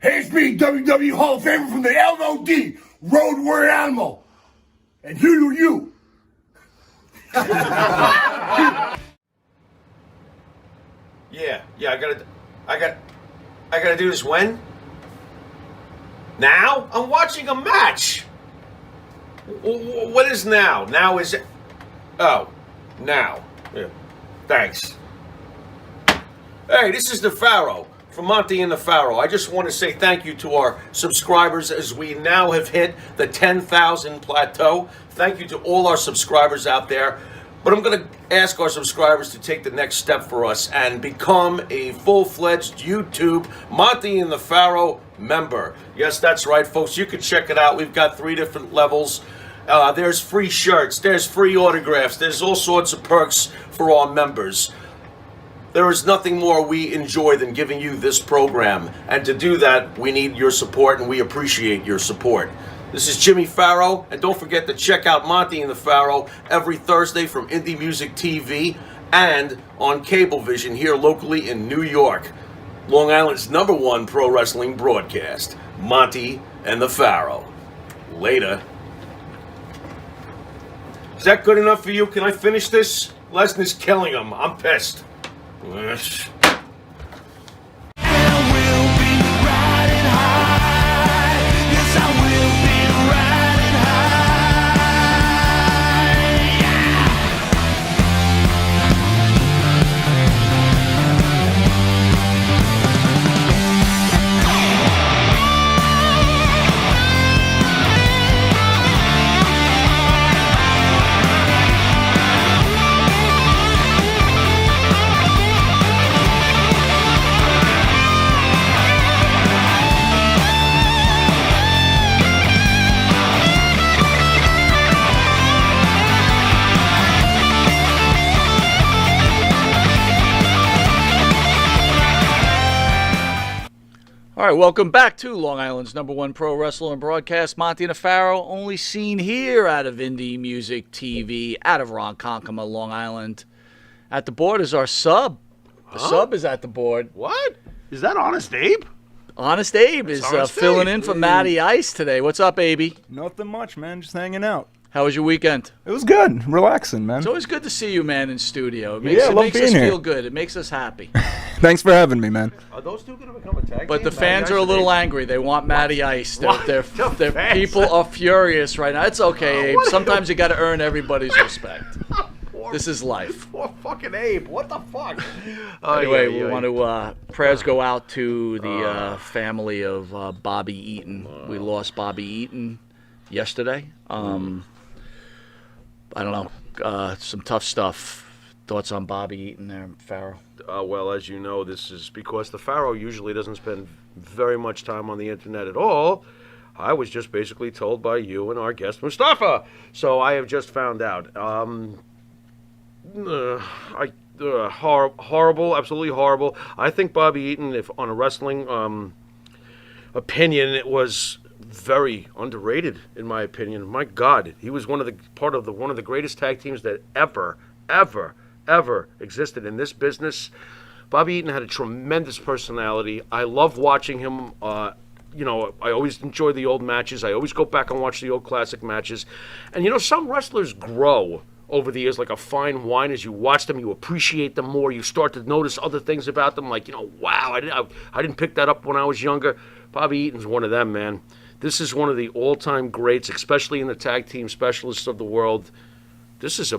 Hey, it's me, WWE Hall of Famer from the LOD, Road Warrior Animal. And you do you. Yeah, I gotta do this when? Now? I'm watching a match. What is now? Now is it? Oh, now. Yeah. Thanks. Hey, this is the Pharaoh from Monte and the Pharaoh. I just want to say thank you to our subscribers as we now have hit the 10,000 plateau. Thank you to all our subscribers out there. But I'm going to ask our subscribers to take the next step for us and become a full-fledged YouTube Monte and the Pharaoh member. Yes, that's right, folks. You can check it out. We've got 3 different levels. There's free shirts. There's free autographs. There's all sorts of perks for our members. There is nothing more we enjoy than giving you this program. And to do that, we need your support, and we appreciate your support. This is Jimmy Pharaoh, and don't forget to check out Monte and the Pharaoh every Thursday from Indie Music TV and on Cablevision here locally in New York. Long Island's #1 pro wrestling broadcast, Monte and the Pharaoh. Later. Is that good enough for you? Can I finish this? Lesnar's killing him. I'm pissed. All right, welcome back to Long Island's #1 pro wrestler and broadcast, Monte and the Pharaoh, only seen here out of Indie Music TV, out of Ronkonkoma, Long Island. At the board is our sub. The sub is at the board. What? Is that Honest Abe? Honest Abe is filling in for Matty Ice today. What's up, Abe? Nothing much, man. Just hanging out. How was your weekend? It was good. Relaxing, man. It's always good to see you, man, in studio. It love makes being us here. feel good. It makes us happy. Thanks for having me, man. Are those two going to become a tag But team? the fans are a little angry. They want Matty Ice. Their fans? people are furious right now. It's okay, Abe. Sometimes you got to earn everybody's respect. This is life. Poor fucking Abe. What the fuck? Anyway, we want to prayers go out to the family of Bobby Eaton. We lost Bobby Eaton yesterday. I don't know. Some tough stuff. Thoughts on Bobby Eaton there, Pharaoh? Well, as you know, this is because the Pharaoh usually doesn't spend very much time on the internet at all. I was just basically told by you and our guest, Mustafa. So I have just found out. Horrible, absolutely horrible. I think Bobby Eaton, if on a wrestling opinion, it was very underrated, in my opinion. My God, he was one of the greatest tag teams that ever existed in this business. Bobby Eaton had a tremendous personality. I love watching him. I always enjoy the old matches. I always go back and watch the old classic matches. And some wrestlers grow over the years like a fine wine. As you watch them, you appreciate them more. You start to notice other things about them, like wow, I didn't pick that up when I was younger. Bobby Eaton's one of them, man. This is one of the all-time greats, especially in the tag team specialists of the world. This is a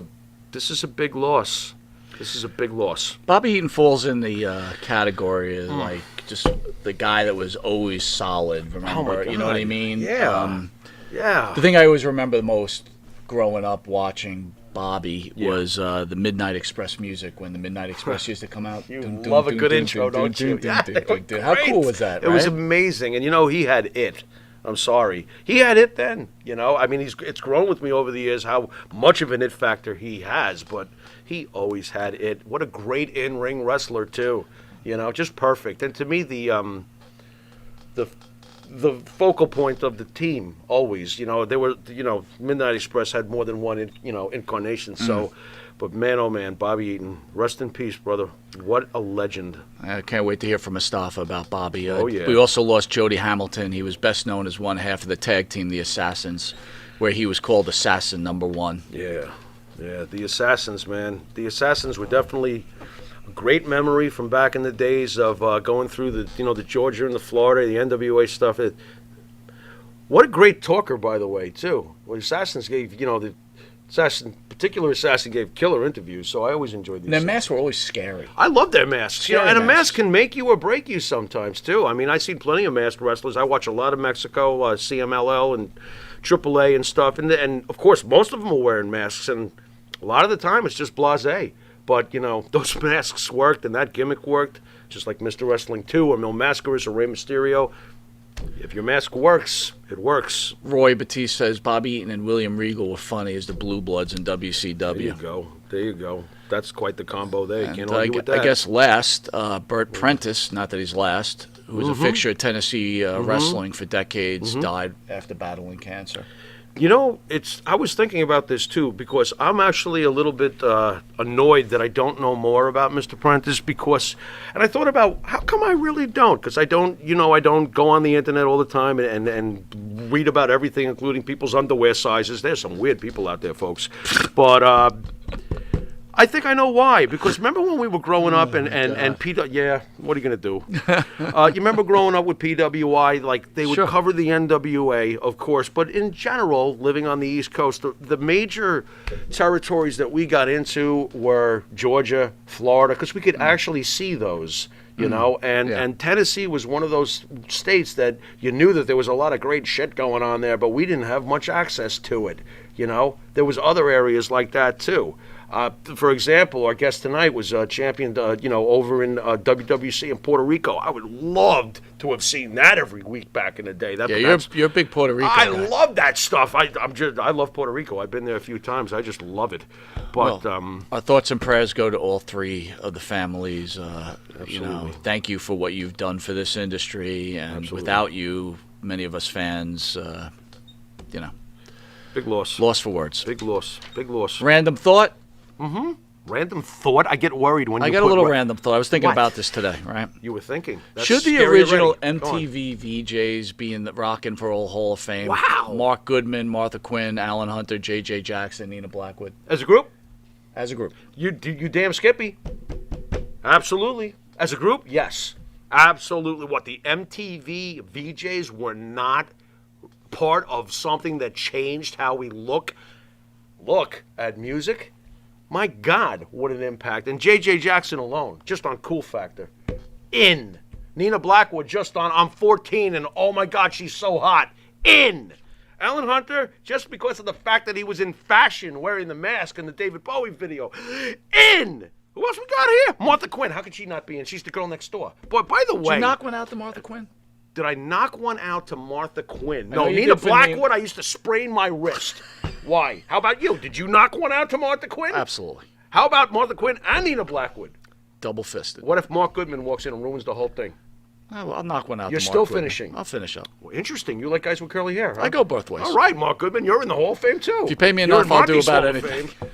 big loss. This is a big loss. Bobby Eaton falls in the category of like just the guy that was always solid. Remember, Oh my God. You know what I mean? Yeah. Yeah. The thing I always remember the most growing up watching Bobby was the Midnight Express music when the Midnight Express used to come out. You love a good intro, don't you? How cool was that? It was amazing, and he had it. I'm sorry. He had it then, I mean, it's grown with me over the years how much of an it factor he has, but he always had it. What a great in-ring wrestler, too. Just perfect. And to me, the focal point of the team always, they were, Midnight Express had more than one, incarnation. So But man, oh man, Bobby Eaton, rest in peace, brother. What a legend. I can't wait to hear from Mustafa about Bobby. Oh, yeah. We also lost Jody Hamilton. He was best known as one half of the tag team, the Assassins, where he was called Assassin Number 1. Yeah, the Assassins, man. The Assassins were definitely a great memory from back in the days of going through the Georgia and the Florida, the NWA stuff. What a great talker, by the way, too. Well, Assassins gave, particular assassin gave killer interviews, so I always enjoyed these. Their masks were always scary. I love their masks. Scary And a masks. mask can make you or break you sometimes, too. I mean, I've seen plenty of masked wrestlers. I watch a lot of Mexico, CMLL and AAA and stuff. And of course, most of them are wearing masks, and a lot of the time it's just blasé. But, those masks worked, and that gimmick worked, just like Mr. Wrestling 2 or Mil Mascaras or Rey Mysterio. If your mask works, it works. Roy Batiste says Bobby Eaton and William Regal were funny as the Blue Bloods in WCW. There you go. That's quite the combo there. You can't And argue with that. I guess last, Burt Prentice, not that he's last, who was a fixture at Tennessee wrestling for decades, died after battling cancer. I was thinking about this too, because I'm actually a little bit annoyed that I don't know more about Mr. Prentice, and I thought about how come I really don't, because I don't go on the internet all the time and read about everything, including people's underwear sizes. There's some weird people out there, folks. But I think I know why, because remember when we were growing up and what are you going to do? You remember growing up with PWI, like they would Sure. cover the NWA, of course, but in general, living on the East Coast, the major territories that we got into were Georgia, Florida, because we could actually see those. And Tennessee was one of those states that you knew that there was a lot of great shit going on there, but we didn't have much access to it. There was other areas like that too. For example, our guest tonight was championed, over in WWC in Puerto Rico. I would love to have seen that every week back in the day. You're a big Puerto Rico I guy. love that stuff. I love Puerto Rico. I've been there a few times. I just love it. But Our thoughts and prayers go to all three of the families. Absolutely. Thank you for what you've done for this industry, and Absolutely. without you, many of us fans, big loss. lost for words. Big loss. Big loss. Random thought. Random thought. I get worried when I you got a put little ra- random thought. I was thinking What? about this today, right? You were thinking. That's Should the scary original already. Go on. MTV VJs be in the Rock and Roll Hall of Fame? Wow. Mark Goodman, Martha Quinn, Alan Hunter, J.J. Jackson, Nina Blackwood. As a group? As a group. You damn Skippy. Absolutely. As a group, yes. Absolutely. What, the MTV VJs were not part of something that changed how we look at music? My God, what an impact. And J.J. Jackson alone, just on cool factor. In. Nina Blackwood just on I'm 14 and oh my God, she's so hot. In. Alan Hunter, just because of the fact that he was in fashion wearing the mask in the David Bowie video. In. Who else we got here? Martha Quinn. How could she not be in? She's the girl next door. Boy, by the Did way, you knock one out to Martha Quinn? did I knock one out to Martha Quinn? I know No, you Nina did for Nina. Blackwood, I used to sprain my wrist. Why? How about you? Did you knock one out to Martha Quinn? Absolutely. How about Martha Quinn and Nina Blackwood? Double-fisted. What if Mark Goodman walks in and ruins the whole thing? I'll knock one out You're to Mark still Goodman. finishing. I'll finish up. Well, interesting. You like guys with curly hair, huh? I go both ways. All right, Mark Goodman, you're in the Hall of Fame too. If you pay me You're enough, in I'll do Monte's about Hall of anything. Fame.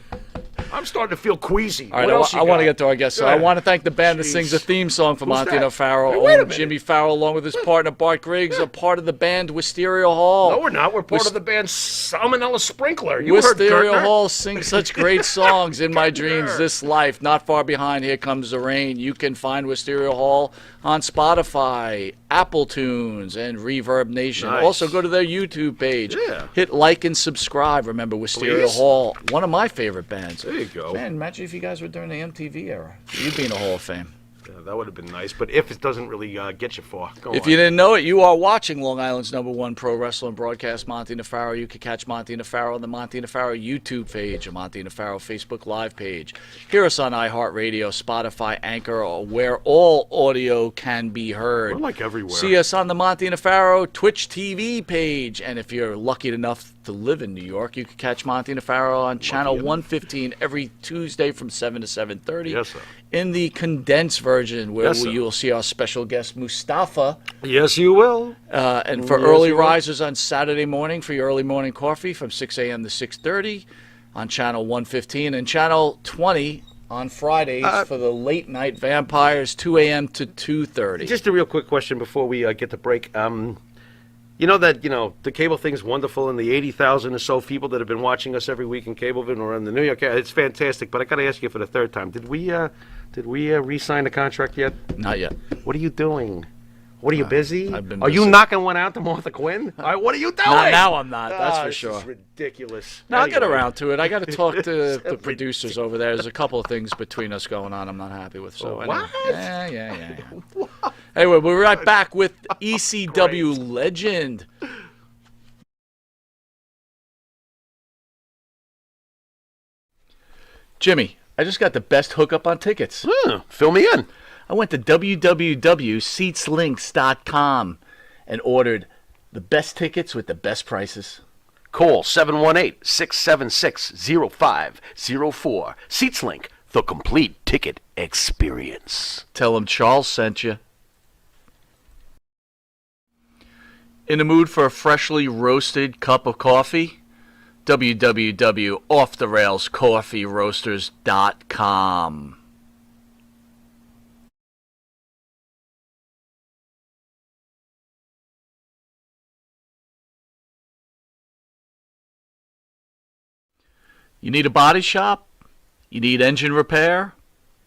I'm starting to feel queasy. All right, What else I want to got? get to our guest. So Yeah. I want to thank the band that Jeez. sings the theme song for Who's Monte that? Pharaoh. Hey, wait a minute. Jimmy Farrell, along with his partner Bart Griggs, are part of the band Wisteria Hall. No, we're not. We're part Wis- of the band Salmonella Sprinkler. You heard Wisteria Gertner? Hall sings such great songs. In My Dreams, Gertner. This Life, Not Far Behind, Here Comes the Rain. You can find Wisteria Hall on Spotify, Apple Tunes, and Reverb Nation. Nice. Also, go to their YouTube page. Yeah. Hit like and subscribe. Remember, Wisteria Please. Hall, one of my favorite bands. There you go. Man, imagine if you guys were during the MTV era. You'd be in the Hall of Fame. Yeah, that would have been nice. But if it doesn't really get you far, go If on. you didn't know it, you are watching Long Island's #1 pro wrestling broadcast, Monte Pharaoh. You can catch Monte Pharaoh on the Monte Pharaoh YouTube page or Monte Pharaoh Facebook Live page. Hear us on iHeartRadio, Spotify, Anchor, or where all audio can be heard. We're like everywhere. See us on the Monte Pharaoh Twitch TV page. And if you're lucky enough to live in New York, you can catch Monte Pharaoh on channel 115 every Tuesday from 7 to 7:30. Yes, sir. In the condensed version, where Yes, sir. you will see our special guest Mustafa. Yes, you will. And for Yes, early you will. risers on Saturday morning for your early morning coffee from 6 a.m. to 6:30. on channel 115 and channel 20 on Fridays for the late night vampires, 2 a.m. to 2:30. Just a real quick question before we get to break. You know that the cable thing's wonderful, and the 80,000 or so people that have been watching us every week in Cablevision or in the New York, it's fantastic. But I got to ask you for the third time: Did we re-sign the contract yet? Not yet. What are you doing? What are you busy? I've been Are you busy. knocking one out to Martha Quinn? What are you doing? Not now. I'm not. That's for This sure. is ridiculous. No, I'll get Anyway. around to it. I got to talk to the producers over there. There's a couple of things between us going on I'm not happy with. So anyway. What? Yeah. Anyway, we'll be right back with ECW legend. Jimmy, I just got the best hookup on tickets. Fill me in. I went to www.seatslinks.com and ordered the best tickets with the best prices. Call 718-676-0504. SeatsLink, the complete ticket experience. Tell them Charles sent you. In the mood for a freshly roasted cup of coffee? www.offtherailscoffeeroasters.com. You need a body shop? You need engine repair?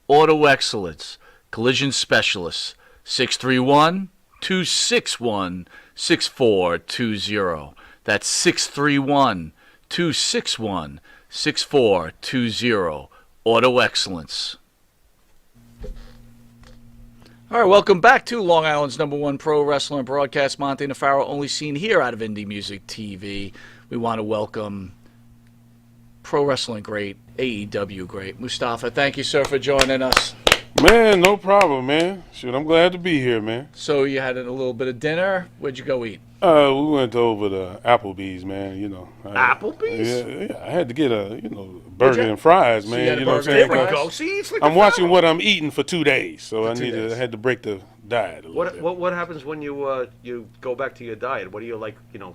Auto Excellence, Collision Specialists, 631-261-6420. That's 631-261-6420. Auto Excellence. All right, welcome back to Long Island's #1 pro wrestling broadcast. Monte and Pharaoh, only seen here out of Indie Music TV. We want to welcome pro wrestling great, AEW great, Mustafa. Thank you, sir, for joining us. Man, no problem, man. Shoot, I'm glad to be here, man. So you had a little bit of dinner. Where'd you go eat? We went over to Applebee's, man. Applebee's? Yeah. I had to get a, burger and fries, man. you had a You know what I'm burger saying? and There we fries? go. See, it's like I'm the watching Pharaoh. what I'm eating for 2 days, so I 2 days. had to break the diet a little bit. What happens when you go back to your diet? What do you like? Liver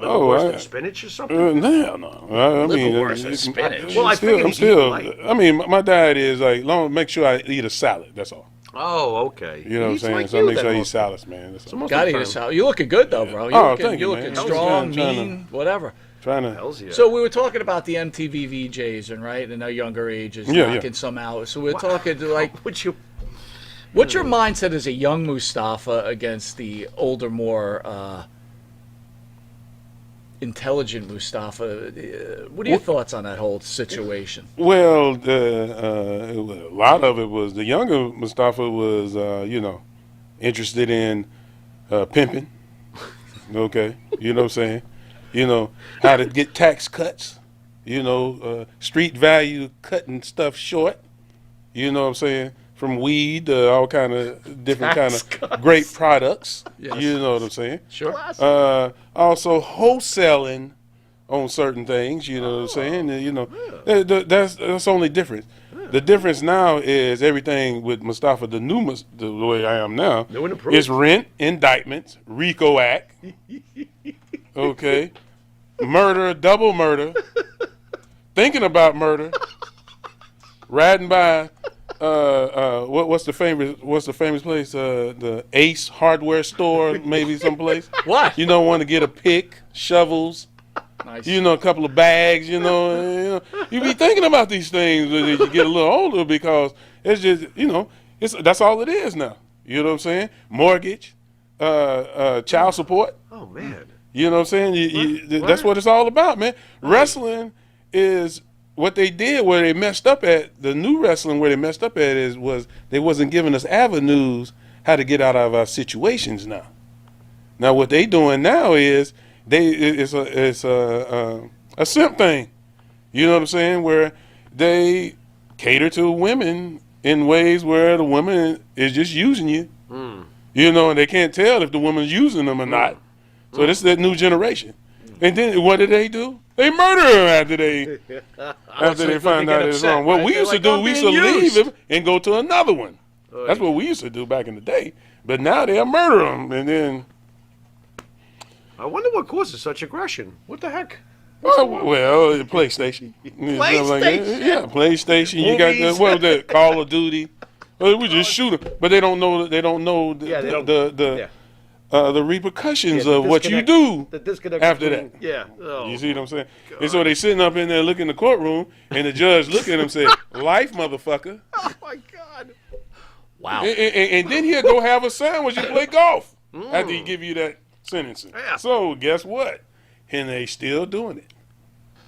Oh, worse I- than spinach or something? No. I mean, worse than spinach. Well, I figured I'm he's still. eating light. I mean, my diet is like make sure I eat a salad. That's all. Oh, okay. You know what I'm He's saying? like So I you make then, sure I eat most- salads, man. That's all. most Got to of eat the a time. salad. You're looking good, though, bro. Oh, thank you're you, looking man. strong, Trying to- mean, whatever. Trying to. Hells yeah. So we were talking about the MTV VJs, and right, in our younger ages, Yeah, knocking yeah. some out. So we're talking like, Would you? what's your mindset as a young Mustafa against the older, more intelligent Mustafa? What are your thoughts on that whole situation? Well, a lot of it was the younger Mustafa was, interested in pimping. Okay, you know what I'm saying? How to get tax cuts. Street value, cutting stuff short. You know what I'm saying? From weed to all kind of different kind Tax of cuts. great products. Yes. You know what I'm saying? Sure. Also wholesaling on certain things, you know what I'm saying? That's the only difference. The difference now is everything with Mustafa, the way I am now, New and improved. is rent, indictments, RICO Act, okay, murder, double murder, thinking about murder, riding by, what's the famous place? The Ace Hardware Store, maybe someplace. What? Want to get a pick, shovels, Nice. a couple of bags, you be thinking about these things as you get a little older because it's just, that's all it is now. You know what I'm saying? Mortgage, child support. Oh man. You know what I'm saying? That's what it's all about, man. Wrestling is what they did where they messed up at. The new wrestling where they messed up at was they wasn't giving us avenues how to get out of our situations now. Now what they doing now is it's a simp thing. You know what I'm saying? Where they cater to women in ways where the woman is just using you. And they can't tell if the woman's using them or not. So this is that new generation. And then what did they do? They murder him after they find out it's wrong. What we used to do, we used to leave him and go to another one. That's what we used to do back in the day. But now they'll murder him and then. I wonder what causes such aggression. What the heck? Oh, well, PlayStation. PlayStation? Yeah, PlayStation. You got what was that? Call of Duty. We just shoot them, but they don't know. They don't know the repercussions Yeah, the of what you disconnect- do the disconnect after between- that. Yeah. Oh, You see what I'm saying? And so they sitting up in there looking in the courtroom, and the judge look at him and say, "Life, motherfucker." Oh my God. Wow. And then he'll go have a sandwich and play golf after he give you that sentencing. Yeah. So guess what? And they still doing it.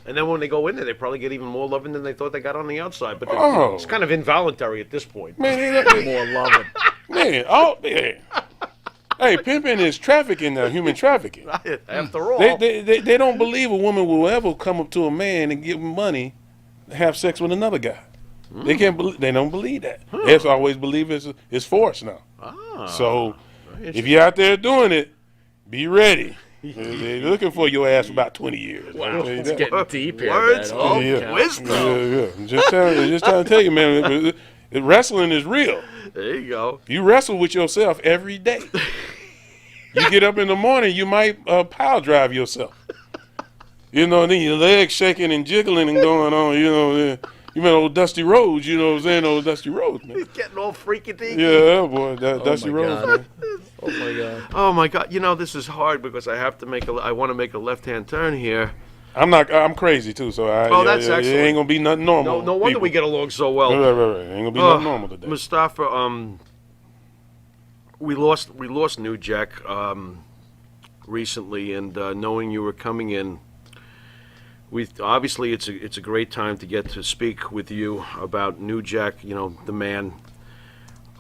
And then when they go in there, they probably get even more loving than they thought they got on the outside. But Oh. it's kind of involuntary at this point. Man, More loving. man. Hey, pimping is trafficking now, human trafficking. After all, They don't believe a woman will ever come up to a man and give him money to have sex with another guy. They can't. They don't believe that. They just always believe it's force now. So if you're out there doing it, be ready. They're looking for your ass for about 20 years. Wow, it's getting deep here. Words man. of God. wisdom. Yeah. Just trying to tell you, man. Wrestling is real. There you go. You wrestle with yourself every day. You get up in the morning, you might pile drive yourself. And then your legs shaking and jiggling and going on. You mean old Dusty Rhodes? You know what I'm saying? Old Dusty Rhodes, man. He's getting all freaky deaky. Yeah, boy, Dusty my Rhodes, God. man. Oh my God. Oh my God. This is hard because I want to make a left-hand turn here. I'm crazy too, so That's it excellent. ain't gonna be nothing normal. No wonder people. we get along so well. Right. Ain't gonna be nothing normal today. Mustafa, we lost New Jack recently, and knowing you were coming in, obviously it's a great time to get to speak with you about New Jack. The man.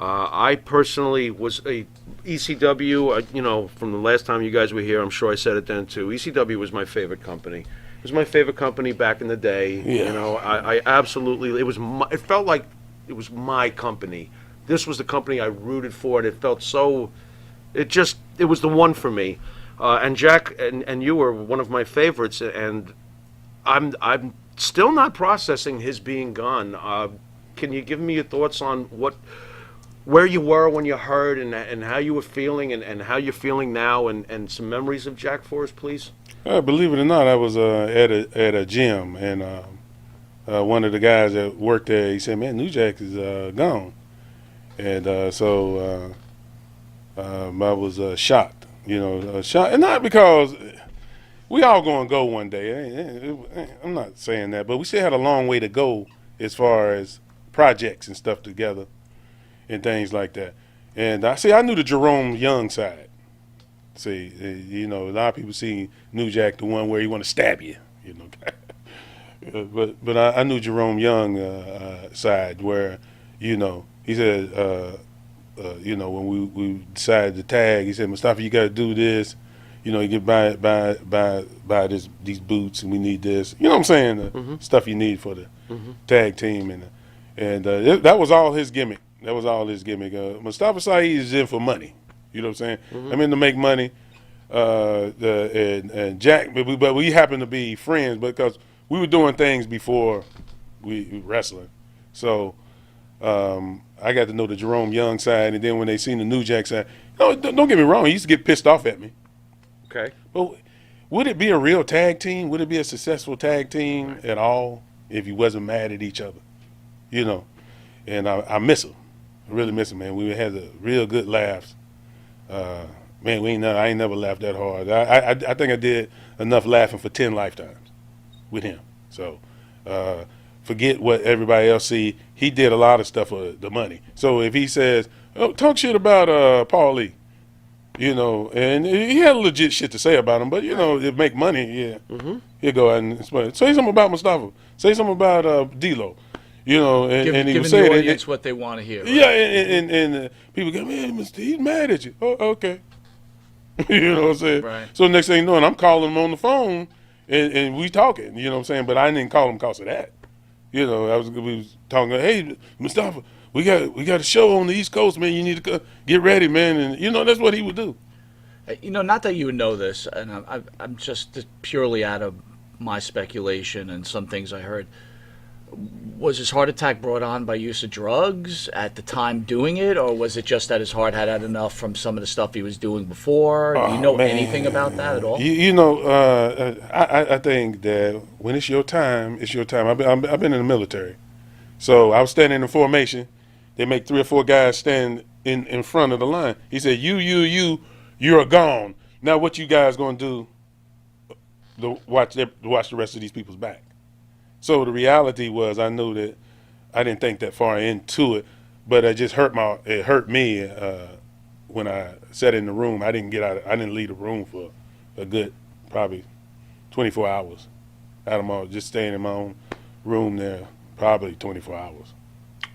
I personally was a ECW. From the last time you guys were here, I'm sure I said it then too. ECW was my favorite company. It was my favorite company back in the day. Yeah. I absolutely. It felt like it was my company. This was the company I rooted for, and it felt so. It was the one for me. And Jack and you were one of my favorites, and I'm still not processing his being gone. Can you give me your thoughts on where you were when you heard, and how you were feeling, and how you're feeling now, and some memories of Jack for us, please? Believe it or not, I was at a gym, and one of the guys that worked there, he said, "Man, New Jack is gone," and so I was shocked. Shocked, and not because we all gonna go one day. I'm not saying that, but we still had a long way to go as far as projects and stuff together and things like that. And I knew the Jerome Young side. See, a lot of people see New Jack, the one where he want to stab you, but I knew Jerome Young side where, he said, when we decided to tag, he said, "Mustafa, you got to do this. You get buy these boots, and we need this. You know what I'm saying? The stuff you need for the tag team, and that was all his gimmick. That was all his gimmick. Mustafa Saeed is in for money. You know what I'm saying? I'm in to make money. And Jack, but we happened to be friends because we were doing things before we wrestling. So I got to know the Jerome Young side, and then when they seen the New Jack side, don't get me wrong, he used to get pissed off at me. Okay. But would it be a real tag team? Would it be a successful tag team at all if you wasn't mad at each other? And I miss him. I really miss him, man. We had a real good laughs. Man, I ain't never laughed that hard. I think I did enough laughing for 10 lifetimes with him. So forget what everybody else see. He did a lot of stuff for the money. So if he says, "Oh, talk shit about Paul Lee," and he had legit shit to say about him, but it make money, yeah. He'll go out and explain. Say something about Mustafa. Say something about D-Lo. And he Giving was the saying audience what they want to hear. Right? Yeah, and people go, "Man, he's mad at you." Oh, okay. You know what I'm saying? Right. So next thing you know, I'm calling him on the phone, and we talking. You know what I'm saying? But I didn't call him because of that. We was talking. "Hey, Mustafa, we got a show on the East Coast, man. You need to get ready, man." And that's what he would do. Not that you would know this, and I'm just purely out of my speculation and some things I heard. Was his heart attack brought on by use of drugs at the time doing it, or was it just that his heart had had enough from some of the stuff he was doing before? Do you know anything about that at all? You know, I think that when it's your time, it's your time. I've been in the military, so I was standing in formation. They make 3 or 4 guys stand in front of the line. He said, you're gone. Now what you guys gonna do? Watch the rest of these people's back. So the reality was, I knew that I didn't think that far into it, but it just hurt me when I sat in the room. I didn't leave the room for a good probably 24 hours. Just staying in my own room there, probably 24 hours.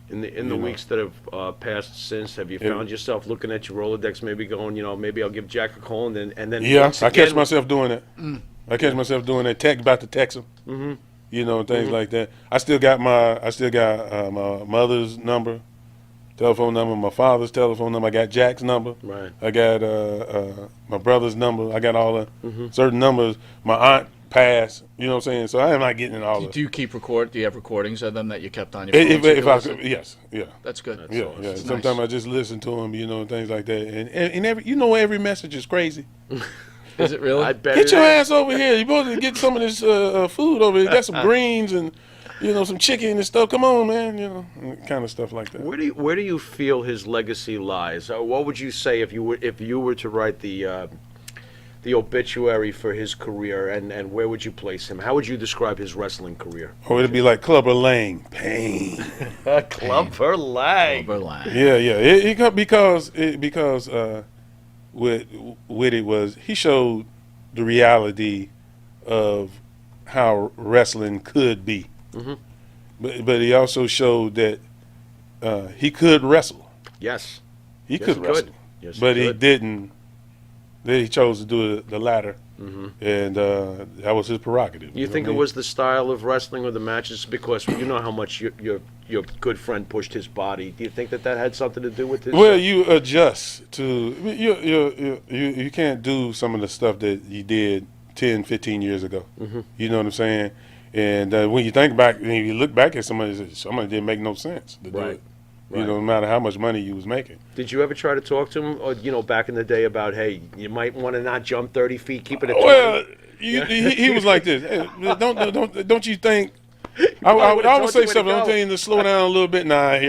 In the weeks that have passed since, have you found yourself looking at your Rolodex, maybe going, maybe I'll give Jack a call, and then yeah, I catch myself doing it. I catch myself doing that. About to text him. Mm-hmm. Things like that. I still got my mother's number, telephone number, my father's telephone number. I got Jack's number. Right. I got my brother's number. I got all the certain numbers. My aunt passed. You know what I'm saying? So I am not getting in all. Do you keep record? Do you have recordings of them that you kept on your phone? Yes, yeah. That's good. That's yeah. Sometimes I just listen to them. Things like that. And every message is crazy. Is it really? I bet. Get your ass over here. You're supposed to get some of this food over here. You got some greens and some chicken and stuff. Come on, man. Kind of stuff like that. Where do you feel his legacy lies? What would you say if you were to write the obituary for his career, and where would you place him? How would you describe his wrestling career? Oh, it'd be like Clubber Lang. Pain. Clubber Lang. Clubber Lang. Yeah. Because with it was, he showed the reality of how wrestling could be. Mm-hmm. But he also showed that he could wrestle. Yes. He could wrestle. Yes, but he didn't. Then he chose to do the latter. Mm-hmm. And that was his prerogative. You think it was the style of wrestling or the matches? Because you know how much your good friend pushed his body. Do you think that had something to do with his? Well, you adjust to you can't do some of the stuff that you did 10, 15 years ago. Mm-hmm. You know what I'm saying? And when you think back, when you look back at somebody didn't make no sense to do it. Right. No matter how much money you was making. Did you ever try to talk to him, or back in the day, about, hey, you might want to not jump 30 feet, keep it at 20? Well, he was like this. Hey, don't you think? I would say something. I'm telling you to slow down a little bit. Nah,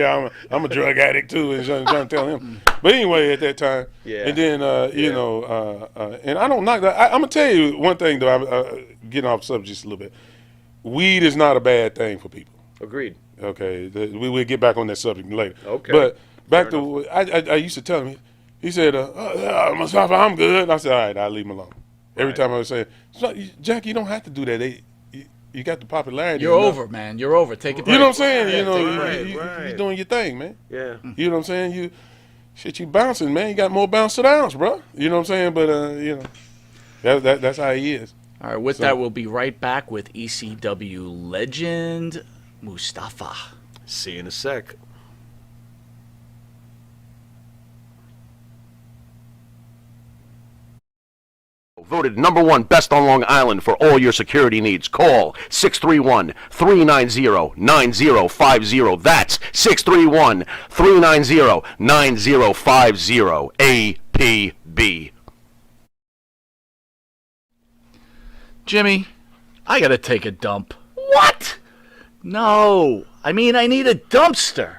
I'm a drug addict too, and trying to tell him. But anyway, at that time, and then and I don't knock that. I'm gonna tell you one thing though. I'm getting off subject just a little bit. Weed is not a bad thing for people. Agreed. Okay, we will get back on that subject later. Okay. But back to I used to tell him. He said, Mustafa, I'm good. I said, all right, I'll leave him alone. Every time I would say, Jack, you don't have to do that. You got the popularity. You're over, man. You're over. Take it back. You know what I'm saying? Yeah, you're doing your thing, man. Yeah. You know what I'm saying? You bouncing, man. You got more bounce to the ounce, bro. You know what I'm saying? But that's how he is. All right. With that, we'll be right back with ECW legend Mustafa. See you in a sec. Voted #1 best on Long Island for all your security needs. Call 631-390-9050. That's 631-390-9050. APB. Jimmy, I gotta take a dump. What? No, I mean I need a dumpster.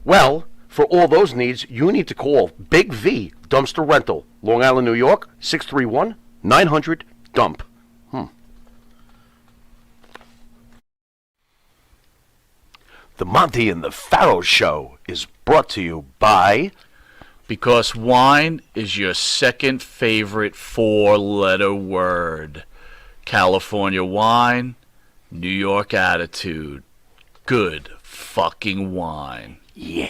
Well, for all those needs, you need to call Big V Dumpster Rental, Long Island, New York, 631-900-DUMP. The Monte and the Pharaoh Show is brought to you by... Because wine is your second favorite 4-letter word. California wine, New York attitude. Good fucking wine. Yeah.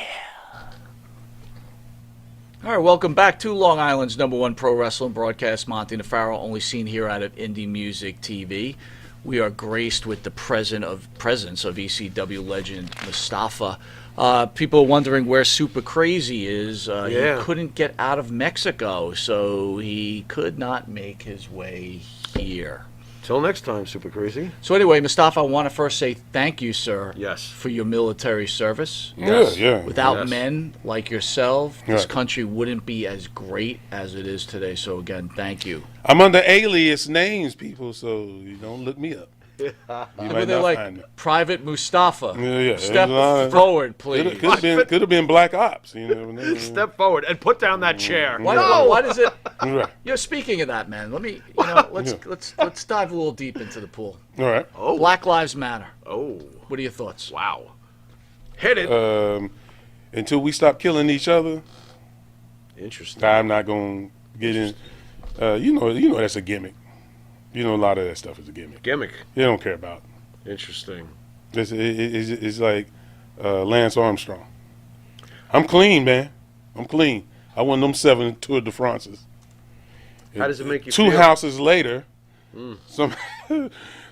All right, welcome back to Long Island's #1 pro wrestling broadcast, Monte and Pharaoh, only seen here out of Indie Music TV. We are graced with the presence of ECW legend Mustafa. People are wondering where Super Crazy is. He couldn't get out of Mexico, so he could not make his way here. Till next time, Super Crazy. So anyway, Mustafa, I want to first say thank you, sir. Yes. For your military service. Yes. Yeah, yeah. Without Yes. men like yourself, this Right. country wouldn't be as great as it is today. So again, thank you. I'm under alias names, people, so you don't look me up. You Were might they not like find me. Private Mustafa? Yeah. Step There's a lot of- forward, please. Could have been Black Ops. You know. Step forward and put down that chair. Why does it? Right. Speaking of that, man, let's Yeah. let's dive a little deep into the pool. All right. Oh. Black Lives Matter. Oh. What are your thoughts? Wow. Hit it. Until we stop killing each other, Interesting. I'm not gonna get in. You know that's a gimmick. You know a lot of that stuff is a gimmick. Gimmick. You don't care about. Interesting. It's like Lance Armstrong. I'm clean, man. I'm clean. I won them 7 Tour de France's. How does it make you 2 feel? houses later,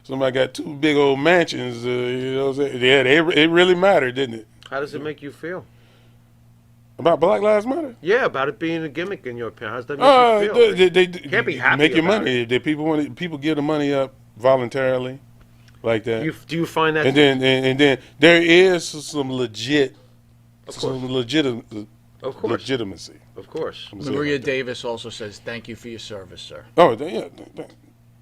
somebody got 2 big old mansions. You know what I'm saying? Yeah, it really mattered, didn't it? How does it make you feel? About Black Lives Matter? Yeah, about it being a gimmick in your opinion. How does that make you feel? They can't be happy make your about money. People give the money up voluntarily, like that. Do you find that? and then there is some Of course. legitimacy. Of course. Maria Davis also says thank you for your service, sir. Oh, yeah,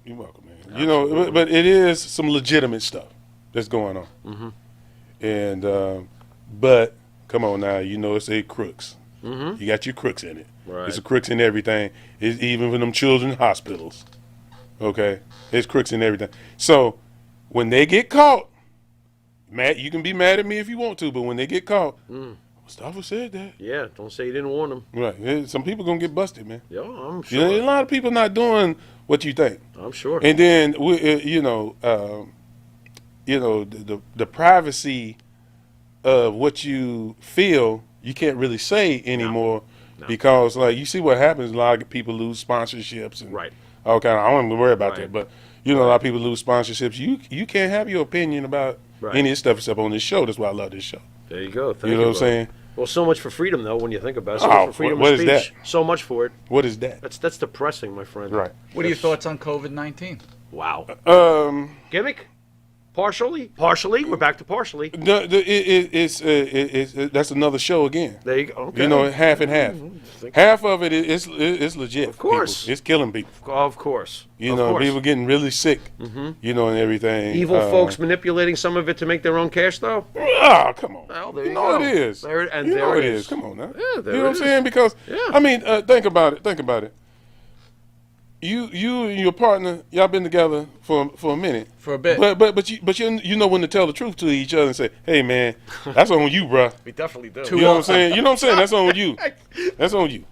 you're welcome, man. You know, but it is some legitimate stuff that's going on. Mm-hmm. And but come on now, you know it's a crooks. Mm-hmm. You got your crooks in it. Right. It's a crooks in everything. It's even for them children's hospitals. Okay, it's crooks in everything. So when they get caught, Matt, you can be mad at me if you want to, but when they get caught, Mustafa said that. Yeah, don't say you didn't warn them. Right. Some people gonna get busted, man. Yeah, I'm You know, sure. a lot of people not doing what you think. I'm sure. And then the privacy of what you feel you can't really say anymore because like you see what happens. A lot of people lose sponsorships and Right. all kind of. I don't even worry about Right. that, but you know a lot of people lose sponsorships. You can't have your opinion about Right. any of this stuff except on this show. That's why I love this show. There you go. Thank You know what I'm brother. saying? Well, so much for freedom, though, when you think about it. So Oh, much for freedom what of is speech. that? So much for it. What is that? That's depressing, my friend. Right. What are your thoughts on COVID-19? Wow. Um. Gimmick? Partially? Partially? We're back to partially. It's that's another show again. There you go. Okay. You know, half and half. Half of it is legit. Of course. It's killing people. Of course. You Of know, course. people getting really sick. You know, and everything. Evil folks manipulating some of it to make their own cash, though? Oh, come on. Well, there you you know go. it is. There- and you there know it it is. is. Come on now. Yeah, there you know it what I'm saying? is. Because Yeah. I mean, think about it. Think about it. You and your partner, y'all been together for a minute. For a bit. But you know when to tell the truth to each other and say, hey man, that's on you, bruh. We definitely do. You know what I'm saying? You know what I'm saying? That's on you. That's on you.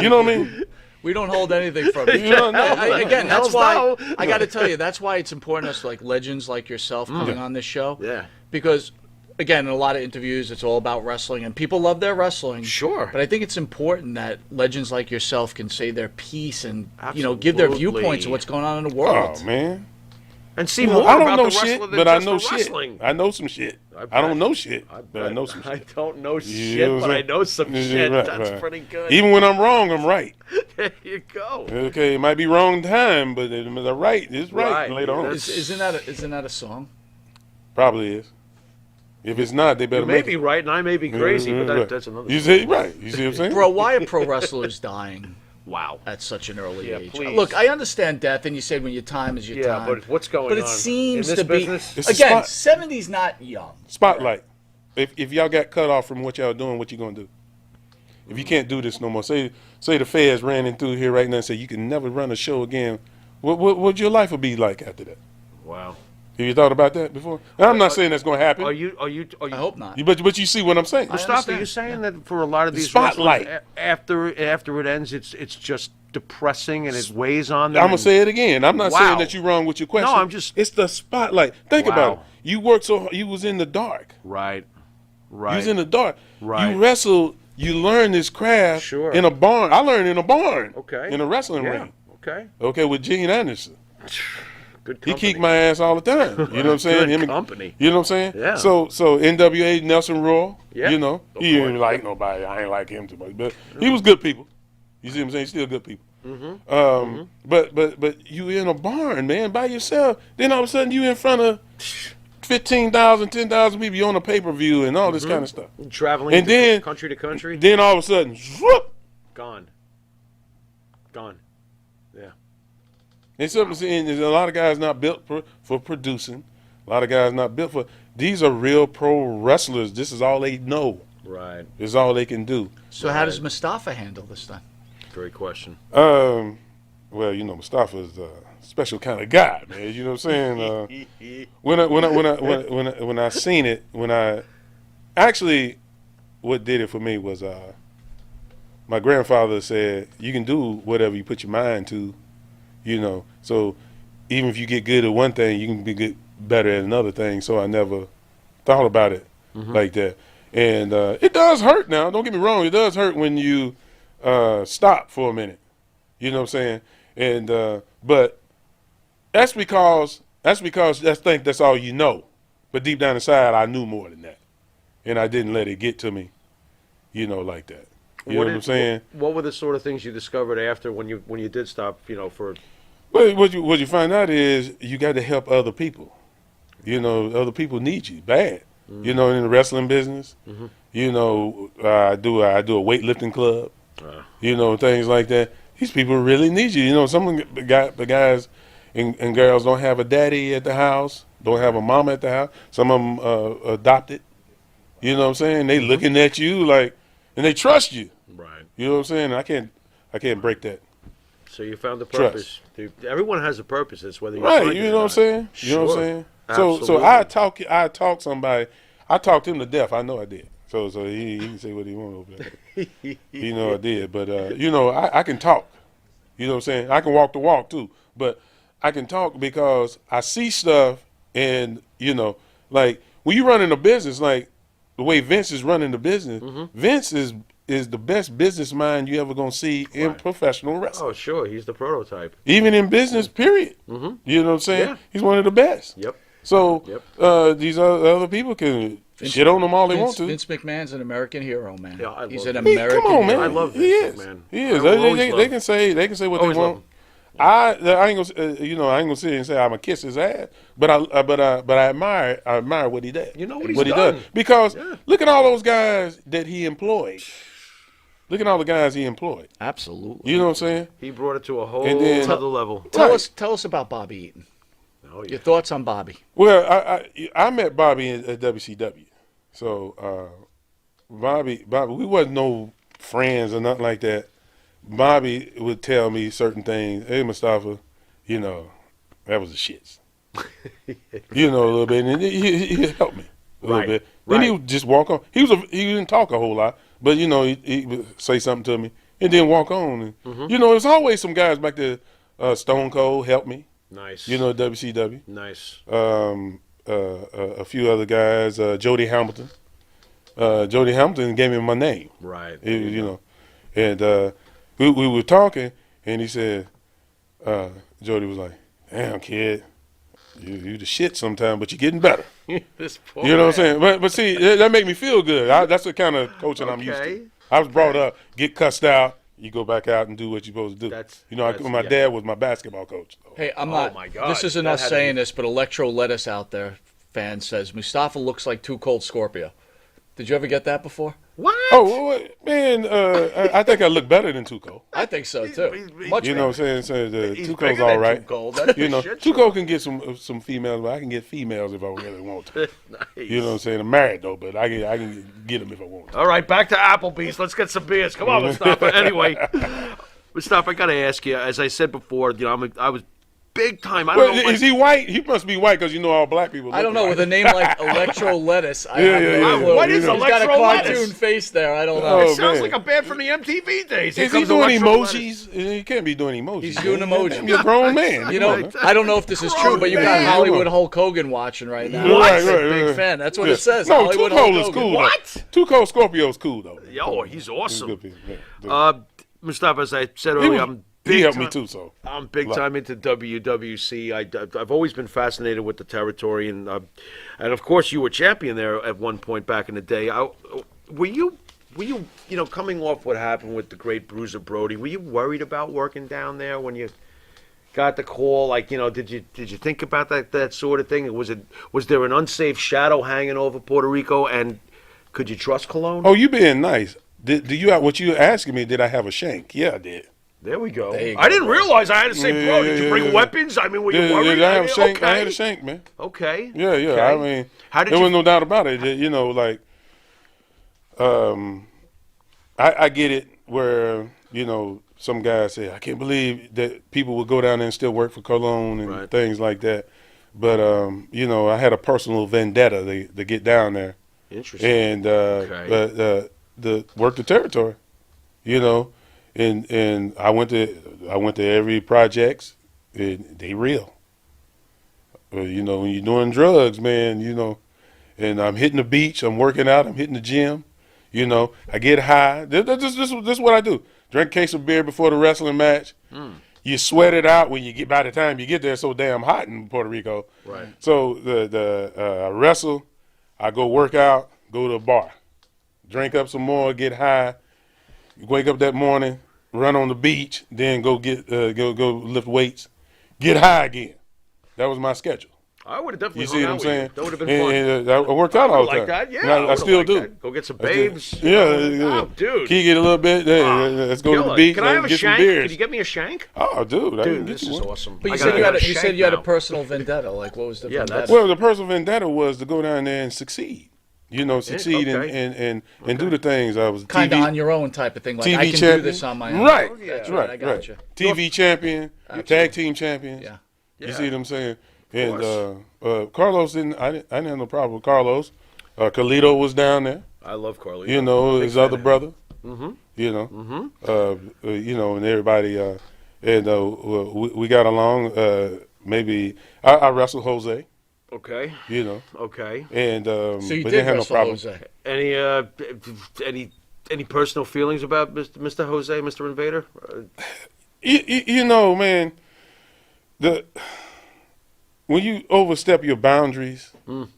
You know what I mean? We don't hold anything from you. You know, no, Again, that's Hell's why no. I got to tell you, that's why it's important us like legends like yourself coming on this show. Yeah. Because again, in a lot of interviews, it's all about wrestling, and people love their wrestling. Sure. But I think it's important that legends like yourself can say their piece and give their Absolutely. viewpoints of what's going on in the world. Oh man. And see You know, more I don't about know the shit, wrestler than but I just know the shit. wrestling. I know some shit. I bet. don't know shit, but I know some I shit. don't know You shit, know what but I'm I saying? know some Yeah, shit. right, That's right. pretty good. Even when I'm wrong, I'm right. There you go. Okay, it might be wrong time, but the right is right, Right. later on. Isn't that a song? Probably is. If it's not, they better You may make be it. right, and I may be crazy, but Right. that's another You story. see, right? You see what I'm saying? Bro, why are pro wrestlers dying Wow. at such an early Yeah, age? please. Look, I understand death, and you said when your time is your Yeah, time. but what's going But on? it seems in this to be business? It's a again, spot. 70's not young. Spotlight. If y'all got cut off from what y'all doing, what you gonna do? If you can't do this no more, say the feds ran in through here right now and say you can never run a show again. What your life will be like after that? Wow. Have you thought about that before? And I'm not saying that's gonna happen. Are you? I hope not. But you see what I'm saying? Mustafa, understand. you're saying that for a lot of these Spotlight. wrestlers, after it ends, it's just depressing and it weighs on them. I'm gonna and- say it again. I'm not Wow. saying that you're wrong with your question. No, I'm just- It's the spotlight. Think Wow. about it. You worked so hard. You was in the dark. Right. You Right. was in the dark. Right. You wrestled. You learned this craft Sure. in a barn. I learned in a barn. Okay. In a wrestling Yeah. ring. Okay. Okay, with Gene Anderson. Good He company. kicked my ass all the time. You know what I'm saying? Good Him and- company. You know what I'm saying? Yeah. So NWA Nelson Royal. Yeah. You know, Of he course. didn't like nobody. I ain't like him too much, but he was good people. You see what I'm saying? Still good people. But you in a barn, man, by yourself. Then all of a sudden you in front of 15,000, 10,000 people. You on a pay-per-view and all this kind of stuff. Traveling And then country to country. Then all of a sudden, whoop, Gone. Yeah. and there's a lot of guys not built for producing. A lot of guys not built for. These are real pro wrestlers. This is all they know. Right. This is all they can do. So how does Mustafa handle this then? Great question. Well, Mustafa's a special kind of guy, man. You know what I'm saying? When I seen it, what did it for me was my grandfather said you can do whatever you put your mind to, you know. So even if you get good at one thing, you can be better at another thing. So I never thought about it like that. And it does hurt now. Don't get me wrong. It does hurt when you stop for a minute. You know what I'm saying? And but that's because that's all you know. But deep down inside, I knew more than that, and I didn't let it get to me, you know, like that. You know what I'm saying? What were the sort of things you discovered after when you did stop? You know, for Well, what you find out is you got to help other people. You know, other people need you bad. You know, in the wrestling business, you know, I do a weightlifting club. You know, things like that. These people really need you. You know, some of the guys and girls don't have a daddy at the house, don't have a mama at the house. Some of them adopted. You know what I'm saying? They looking at you like, and they trust you. right. You know what I'm saying? I can't break that. So you found the Trust. purpose. Everyone has a purpose. It's whether you Right, find it you or know what I'm not. saying? You know what I'm Sure. saying? Absolutely. So I talk somebody. I talked him to death. I know I did. So he can say what he want over there. You know I did. But you know, I can talk. You know what I'm saying? I can walk the walk too. But I can talk because I see stuff, and you know, like when you running a business, like the way Vince is running the business, Vince is the best business mind you ever gonna see in professional wrestling. Oh, sure. He's the prototype. Even in business, period. You know what I'm saying? Yeah. He's one of the best. Yep. So Yep. these other people can shit on him all they want to. Vince McMahon's an American hero, man. Yeah, I He's love an him. American Come on, man. hero. I love He Vince is. McMahon. He is. I will always They love can say what Always they love want. him. I ain't gonna I ain't gonna sit here and say I'm gonna kiss his ass, but I admire what he did. You know what he's he done. does because Yeah. look at all those guys that he employed. Look at all the guys he employed. Absolutely. You know what I'm saying? He brought it to a whole And then- other level. Tell Right. us about Bobby Eaton. Oh, yeah. Your thoughts on Bobby? Well, I met Bobby at WCW, so Bobby, we wasn't no friends or nothing like that. Bobby would tell me certain things. Hey, Mustafa, you know, that was the shits. You know, a little bit, and he helped me a little Right, bit. Then he right. would just walk on. He didn't talk a whole lot, but you know, he would say something to me and then walk on. And, you know, there's always some guys back there. Stone Cold helped me. Nice. You know, WCW. Nice. A few other guys, Jody Hamilton. Jody Hamilton gave me my name. Right. You know, and we were talking, and he said, Jody was like, "Damn, kid, you the shit sometimes, but you're getting better." This poor You know what man. I'm saying? But see, that make me feel good. That's the kind of coaching I'm used Okay. to. I was brought up, get cussed out, you go back out and do what you're supposed to do. My yeah. dad was my basketball coach. Hey, I'm Oh, not. my God. This isn't That us had to saying be- this, but Electro Lettuce out there fan says Mustafa looks like Too Cold Scorpio. Did you ever get that before? What? Oh, man, I think I look better than Tuco. I think so too. He's- Much You know what I'm saying? So He's Tuco's bigger all than right. Too Cold. That's You for know, shit Tuco can get some females, but I can get females if I really want to. Nice. You know what I'm saying? I'm married though, but I can get them if I want to. All right, back to Applebee's. Let's get some beers. Come on, Mustafa. Anyway, Mustafa, I got to ask you. As I said before, you know, I was big time. I don't Well, know. is he white? He must be white because you know all black people. I don't know. With a name like Electro Lettuce, I Yeah, have yeah, no yeah. clue. What is He's got a Electro cartoon Lettuce? face there. I don't Oh, know. It sounds man. like a band from the MTV days. Here Is he comes doing Electro emojis? He can't be doing emojis. He's doing man. emojis. You're a grown man. You know, I don't know if this is true, but you got man. Hollywood Hulk Hogan watching right now. Right, I'm a right, big right. fan. That's what Yeah. it says. No, Hollywood Too Hulk Cold is Hogan. cool. What? Too Cold Scorpio's cool though. Yo, he's He's awesome. good people. Yeah. Mustafa, as I said He earlier, was- I'm he big helped me time- too. So I'm big Love. time into WWC. I've always been fascinated with the territory, and of course you were champion there at one point back in the day. Were you were you coming off what happened with the great Bruiser Brody? Were you worried about working down there when you got the call? Like, did you think about that sort of thing? Was there an unsafe shadow hanging over Puerto Rico, and could you trust Cologne? Oh, you being nice. Do you what you asking me? Did I have a shank? Yeah, I did. There we go. There you I go, didn't bro. real I had to say, bro, did you bring weapons? I mean, were you worried? Did I have a shank? Okay. I had a shank, man. Okay. Yeah. Okay. I mean, How did there you? was no doubt about it. I get it where, some guys say, I can't believe that people would go down there and still work for Cologne and Right. things like that. But, I had a personal vendetta to get down there Interesting. and the work the territory, and I went to every projects, and they real. When you're doing drugs, man, and I'm hitting the beach, I'm working out, I'm hitting the gym, I get high. This is what I do. Drink a case of beer before the wrestling match. You sweat it out by the time you get there. It's so damn hot in Puerto Rico. Right. So I wrestle, I go work out, go to a bar, drink up some more, get high, wake up that morning, run on the beach, then go lift weights, get high again. That was my schedule. I would have definitely You see what hung I'm out with saying? you. That would have been fun. And I worked out all the time. Like that, yeah. And I would've still liked do. that. Go get some babes. Yeah. Oh, dude. Kick it a little bit. Let's go to the Killer. beach. Can I have a get some shank? beers. Can you get me a shank? Oh, dude, I can Dude, get this you is one. awesome. But I you gotta said you have had a you said shank you had a now. personal vendetta. Like, what was the Yeah, vendetta? Well, the personal vendetta was to go down there and succeed. Succeed okay. and do the things. I was Kind of TV on your own type of thing. Like, TV I can champion. do this on my own. Right. That's Right. I got you. TV champion, tag team champions. Yeah. You see what I'm saying? course. And Carlos I didn't have no problem with Carlos. Carlito was down there. I love Carlito. His other brother. Mm-hmm. And everybody. We got along. Maybe I wrestled Jose. Okay. Okay. And So you but did didn't have no wrestle problem. Jose. Any personal feelings about Mr. Jose, Mr. Invader? Man, when you overstep your boundaries and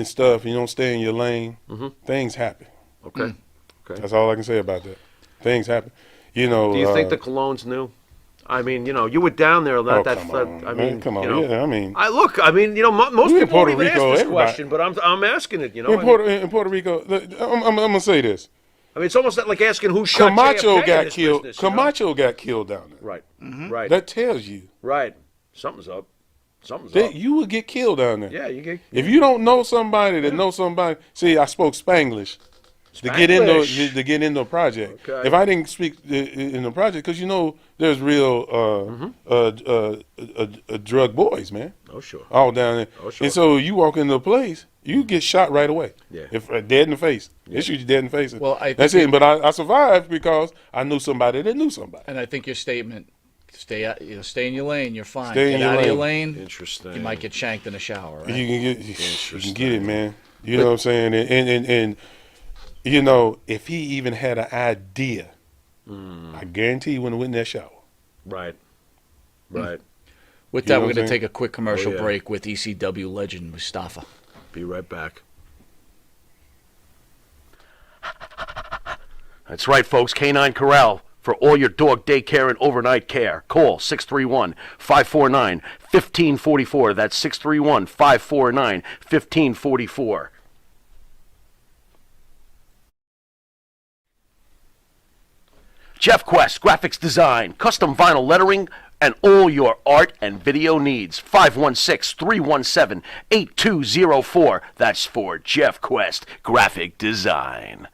stuff, and you don't stay in your lane, things happen. Okay. Okay. That's all I can say about that. Things happen. Do you think the Colognes knew? I mean, you were down there. Not that. Come on, I man, mean, come on. Yeah, I mean, most We in people won't Puerto even Rico, ask this everybody- question, but I'm asking it. in Puerto Rico, I'm gonna say this. I mean, it's almost like asking who shot Camacho JFK in got this killed. business, Camacho got killed down there. Right. Right. That tells you Right. Something's up. Something's that up. you would get killed down there. Yeah, you get. If you don't know somebody that knows somebody, see, I spoke Spanglish to get into a project. Okay. If I didn't speak in the project, because there's real drug boys, man, Oh, sure. all down there. Oh, sure. And so you walk into a place, you get shot right away. Yeah. If dead in the face, they shoot you dead in the face. Well, I that's think it. But I survived because I knew somebody that knew somebody. And I think your statement, stay in your lane, you're fine. Stay in Get your out of your lane. lane, Interesting. you might get shanked in the shower, right? You can get it, man. You know what I'm saying? And if he even had an idea, I guarantee he wouldn't have went in that shower. Right. Right. With You that, know we're what going I'm to take a quick commercial Oh, yeah. break with ECW legend Mustafa. Be right back. That's right, folks. Canine Corral for all your dog daycare and overnight care. Call 631-549-1544. That's 631-549-1544. Jeff Quest, graphics design, custom vinyl lettering, and all your art and video needs. 516-317-8204. That's for Jeff Quest, graphic design.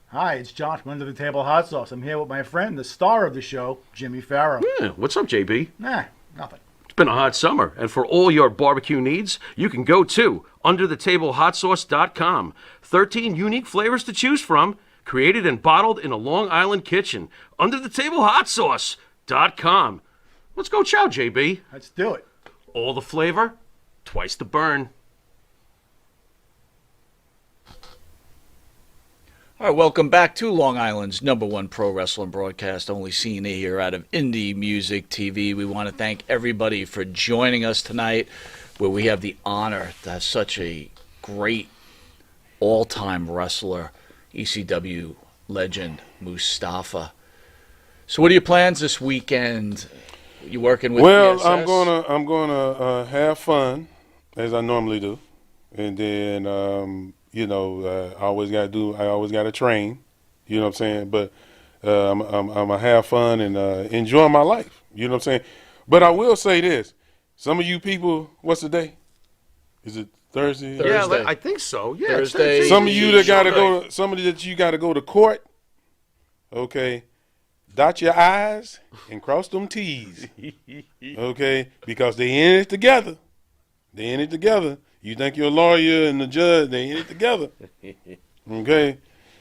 Hi, it's John from Under the Table Hot Sauce. I'm here with my friend, the star of the show, Jimmy Pharaoh. Yeah, what's up, JB? Nah, nothing. It's been a hot summer, and for all your barbecue needs, you can go to underthetablehotsauce.com. 13 unique flavors to choose from, created and bottled in a Long Island kitchen. Underthetablehotsauce.com. Let's go chow, JB. Let's do it. All the flavor, twice the burn. All right, welcome back to Long Island's #1 pro wrestling broadcast, only seen here out of Indie Music TV. We want to thank everybody for joining us tonight where we have the honor to have such a great all-time wrestler, ECW legend Mustafa. So, what are your plans this weekend? You working with Well, BSS? I'm gonna have fun as I normally do, and then I always gotta train. You know what I'm saying? But I'm gonna have fun and enjoy my life. You know what I'm saying? But I will say this: some of you people, what's the day? Is it Thursday? Thursday. Yeah, I think so. Yeah, it's Thursday. Thursday. Some of you that gotta Sunday. go, some of you that you gotta go to court. Okay, dot your I's and cross them T's. Okay, because they in it together. They in it together. You think you're a lawyer and the judge, they in it together. Okay,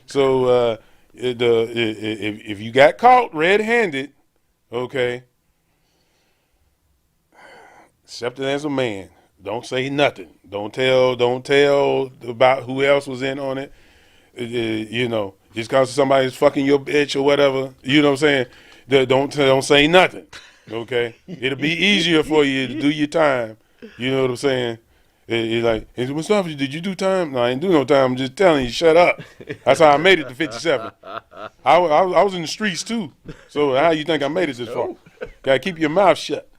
so if you got caught red-handed, okay, accept it as a man. Don't say nothing. Don't tell about who else was in on it. Just because somebody's fucking your bitch or whatever, you know what I'm saying? Don't say nothing, okay? It'll be easier for you to do your time. You know what I'm saying? It's like, hey, Mustafa, did you do time? No, I ain't do no time. I'm just telling you, shut up. That's how I made it to 57. I was in the streets too. So how you think I made it this far? Gotta keep your mouth shut.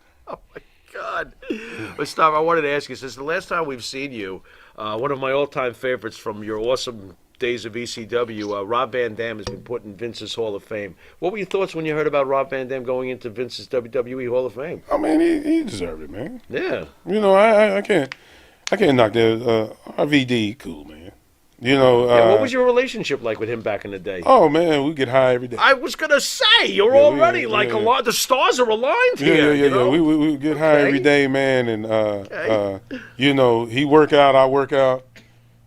God. Mustafa, I wanted to ask you, since the last time we've seen you, one of my all-time favorites from your awesome days of ECW, Rob Van Dam has been put in Vince's Hall of Fame. What were your thoughts when you heard about Rob Van Dam going into Vince's WWE Hall of Fame? I mean, he deserved it, man. Yeah. You know, I can't knock that. RVD, cool, man. You know. Yeah, what was your relationship like with him back in the day? Oh man, we get high every day. I was gonna say you're Yeah, already we- like yeah, a yeah. lot. The stars are aligned here. Yeah. You know? We get high Okay. every day, man, and Okay. he work out, I work out,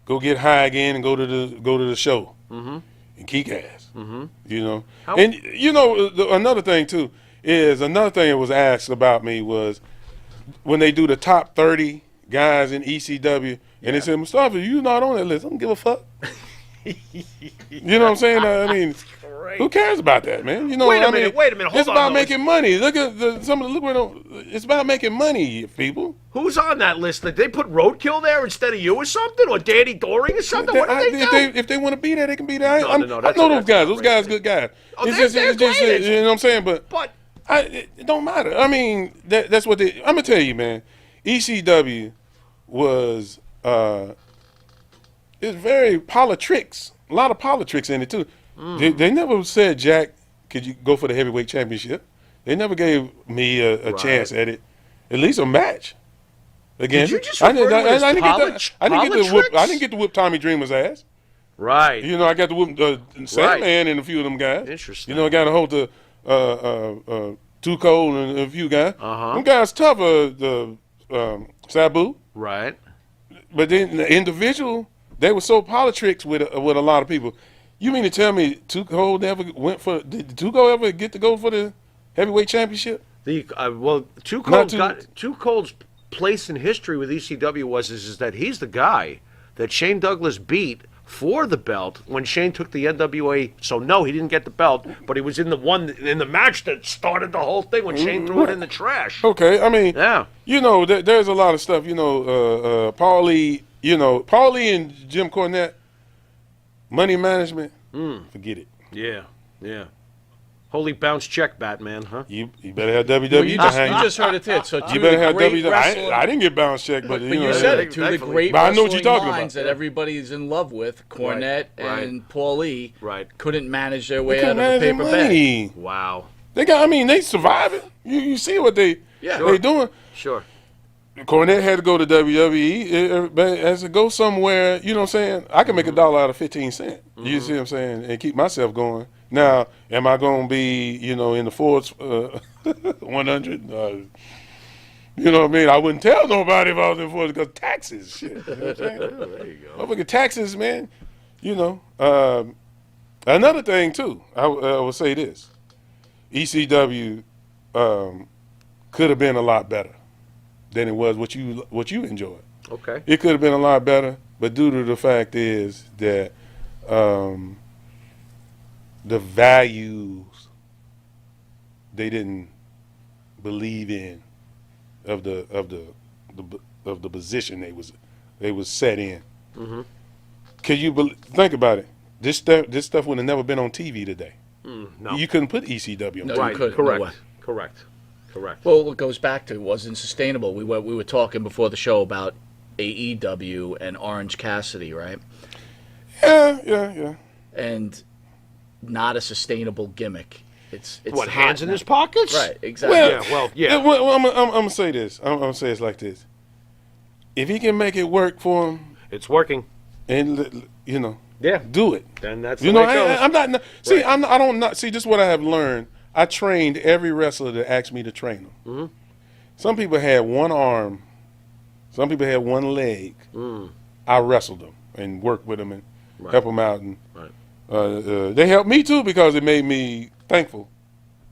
go get high again, and go to the show, and kick ass. You know, and you know another thing too is another thing that was asked about me was when they do the top 30 guys in ECW, and they said, Mustafa, you not on that list. I don't give a fuck. You know what I'm saying? I mean, who cares about that, man? You know, Wait a I mean, minute, hold it's on, about though. making money. Look at it's about making money, people. Who's on that list? Did they put Roadkill there instead of you or something, or Danny Doring or something? What did they do? If they want to be there, they can be there. No, I no, know that's those guys. Those outrageous. guys, good guys. Oh, It's they're just great. you know what I'm saying. But it don't matter. I mean, that's what they. I'm gonna tell you, man. ECW was it's very politics. A lot of politics in it too. They never said, Jack, could you go for the heavyweight championship? They never gave me a chance at it. At least a match. Again, Did you just refer to it as I didn't get to whoop Tommy Dreamer's ass. Right. You know, I got to whoop Sandman and a few of them guys. Interesting. You know, I got to hold the Too Cold and a few guys. Uh-huh. Them guys tough. The Sabu. Right. But then the individual, they were so politics with a lot of people. You mean to tell me Too Cold never went for? Did Too Cold ever get to go for the heavyweight championship? Too Cold's place in history with ECW is that he's the guy that Shane Douglas beat for the belt when Shane took the NWA. So no, he didn't get the belt, but he was in the match that started the whole thing when Shane threw it in the trash. Okay, I mean, Yeah. you know, there's a lot of stuff. You know, Paul Lee. You know, Paul Lee and Jim Cornette. Money management, forget it. Yeah. Holy bounce check, Batman, huh? You better have WWE Well, you behind you. just heard it there. So You better have WWE. I didn't get bounce check, but But you said it. Two of the Thankfully. great But I know what wrestling you're talking minds about. that everybody's in love with, Cornette Right. and Paul Lee, Right. couldn't manage their way They out couldn't of a manage their paper bag. money. Wow. They survive it. You see what they doing. Sure. Cornette had to go to WWE, but as to go somewhere, you know what I'm saying? I can make $1 out of 15 cents. You see what I'm saying? And keep myself going. Now, am I going to be, in the Forbes 100? You know what I mean? I wouldn't tell nobody if I was in Forbes because taxes. Shit. You know what I'm saying? There you go. Motherfucking taxes, man. Another thing, too, I will say this. ECW could have been a lot better than it was what you enjoyed. Okay. It could have been a lot better, but due to the fact is that the values they didn't believe in of of the position they was set in. Mm-hmm. Could you think about it? This stuff would have never been on TV today. No. You couldn't put ECW on No, TV. you Right. couldn't. No way. Correct. Well, it goes back to it wasn't sustainable. We were talking before the show about AEW and Orange Cassidy, right? Yeah. And not a sustainable gimmick. It's What, hot hands in now. his pockets? Right, exactly. Well, I'm gonna say this. I'm gonna say it's like this. If he can make it work for him, It's working. and Yeah. do it. Then that's You the know, way it goes. I'm not. See, Right. I don't not see. This is what I have learned. I trained every wrestler that asked me to train them. Mm-hmm. Some people had one arm. Some people had one leg. I wrestled them and worked with them and help them out. And they helped me too because it made me thankful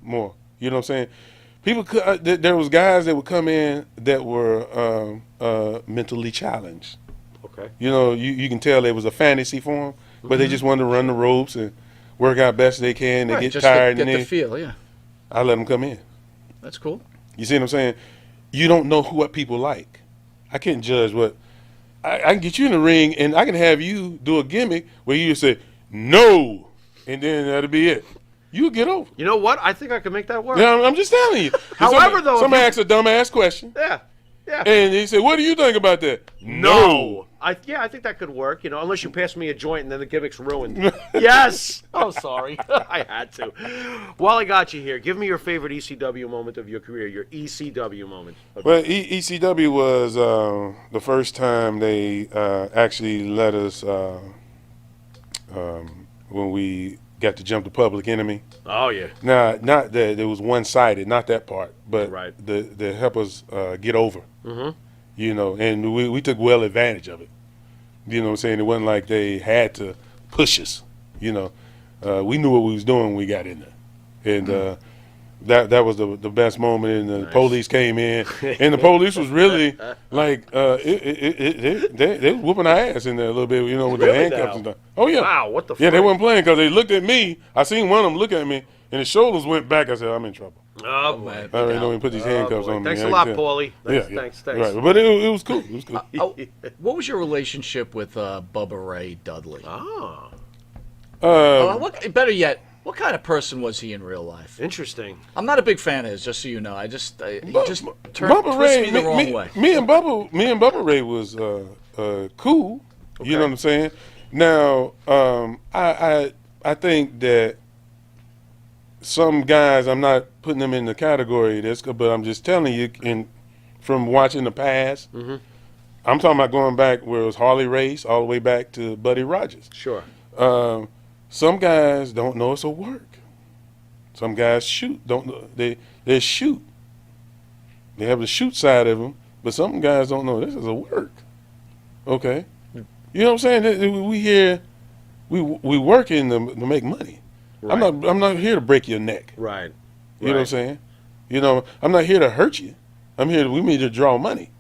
more. You know what I'm saying? People could. There was guys that would come in that were mentally challenged. Okay. You know, you can tell it was a fantasy for them, but they just wanted to run the ropes and work out best they can. They Right, get just tired, get and the then feel, yeah. I let them come in. That's cool. You see what I'm saying? You don't know what people like. I can't judge what. I can get you in the ring, and I can have you do a gimmick where you say no, and then that'll be it. You get over. You know what? I think I can make that work. Yeah, I'm just telling you. However, though, if somebody you- asked a dumbass question, Yeah. and he said, "What do you think about that?" I think that could work, unless you pass me a joint and then the gimmick's ruined. Yes! Oh, sorry. I had to. While I got you here, give me your favorite ECW moment of your career, your ECW moment. Well, ECW was the first time they actually let us when we got to jump the Public Enemy. Oh, yeah. Now, not that it was one-sided, not that part, but Right. the help us get over. Mm-hmm. And we took well advantage of it. You know what I'm saying? It wasn't like they had to push us. We knew what we was doing when we got in there. And that was the best moment. And the police came in, and the police was really like they was whooping our ass in there a little bit, with the Really handcuffs now? and stuff. Oh yeah. Wow, what the Yeah, they frick? weren't playing because they looked at me. I seen one of them look at me, and his shoulders went back. I said, I'm in trouble. Oh, boy. I already know he put these handcuffs on me. Thanks I a lot, can tell. Paulie. Thanks. Right. But it was cool. It was cool. What was your relationship with Bubba Ray Dudley? Oh, Better yet, what kind of person was he in real life? interesting. I'm not a big fan of his, just so you know. He just Bubba twists Ray, me the wrong way. Me and Bubba Ray was cool. Okay. You know what I'm saying? Now, I think that some guys, I'm not putting them in the category of this, but I'm just telling you, from watching the past, I'm talking about going back where it was Harley Race, all the way back to Buddy Rogers. Sure. Some guys don't know it's a work. Some guys don't know they shoot. They have the shoot side of them, but some guys don't know this is a work. Okay, you know what I'm saying? We working to make money. Right. I'm not here to break your neck. Right. You know what I'm saying? I'm not here to hurt you. We need to draw money.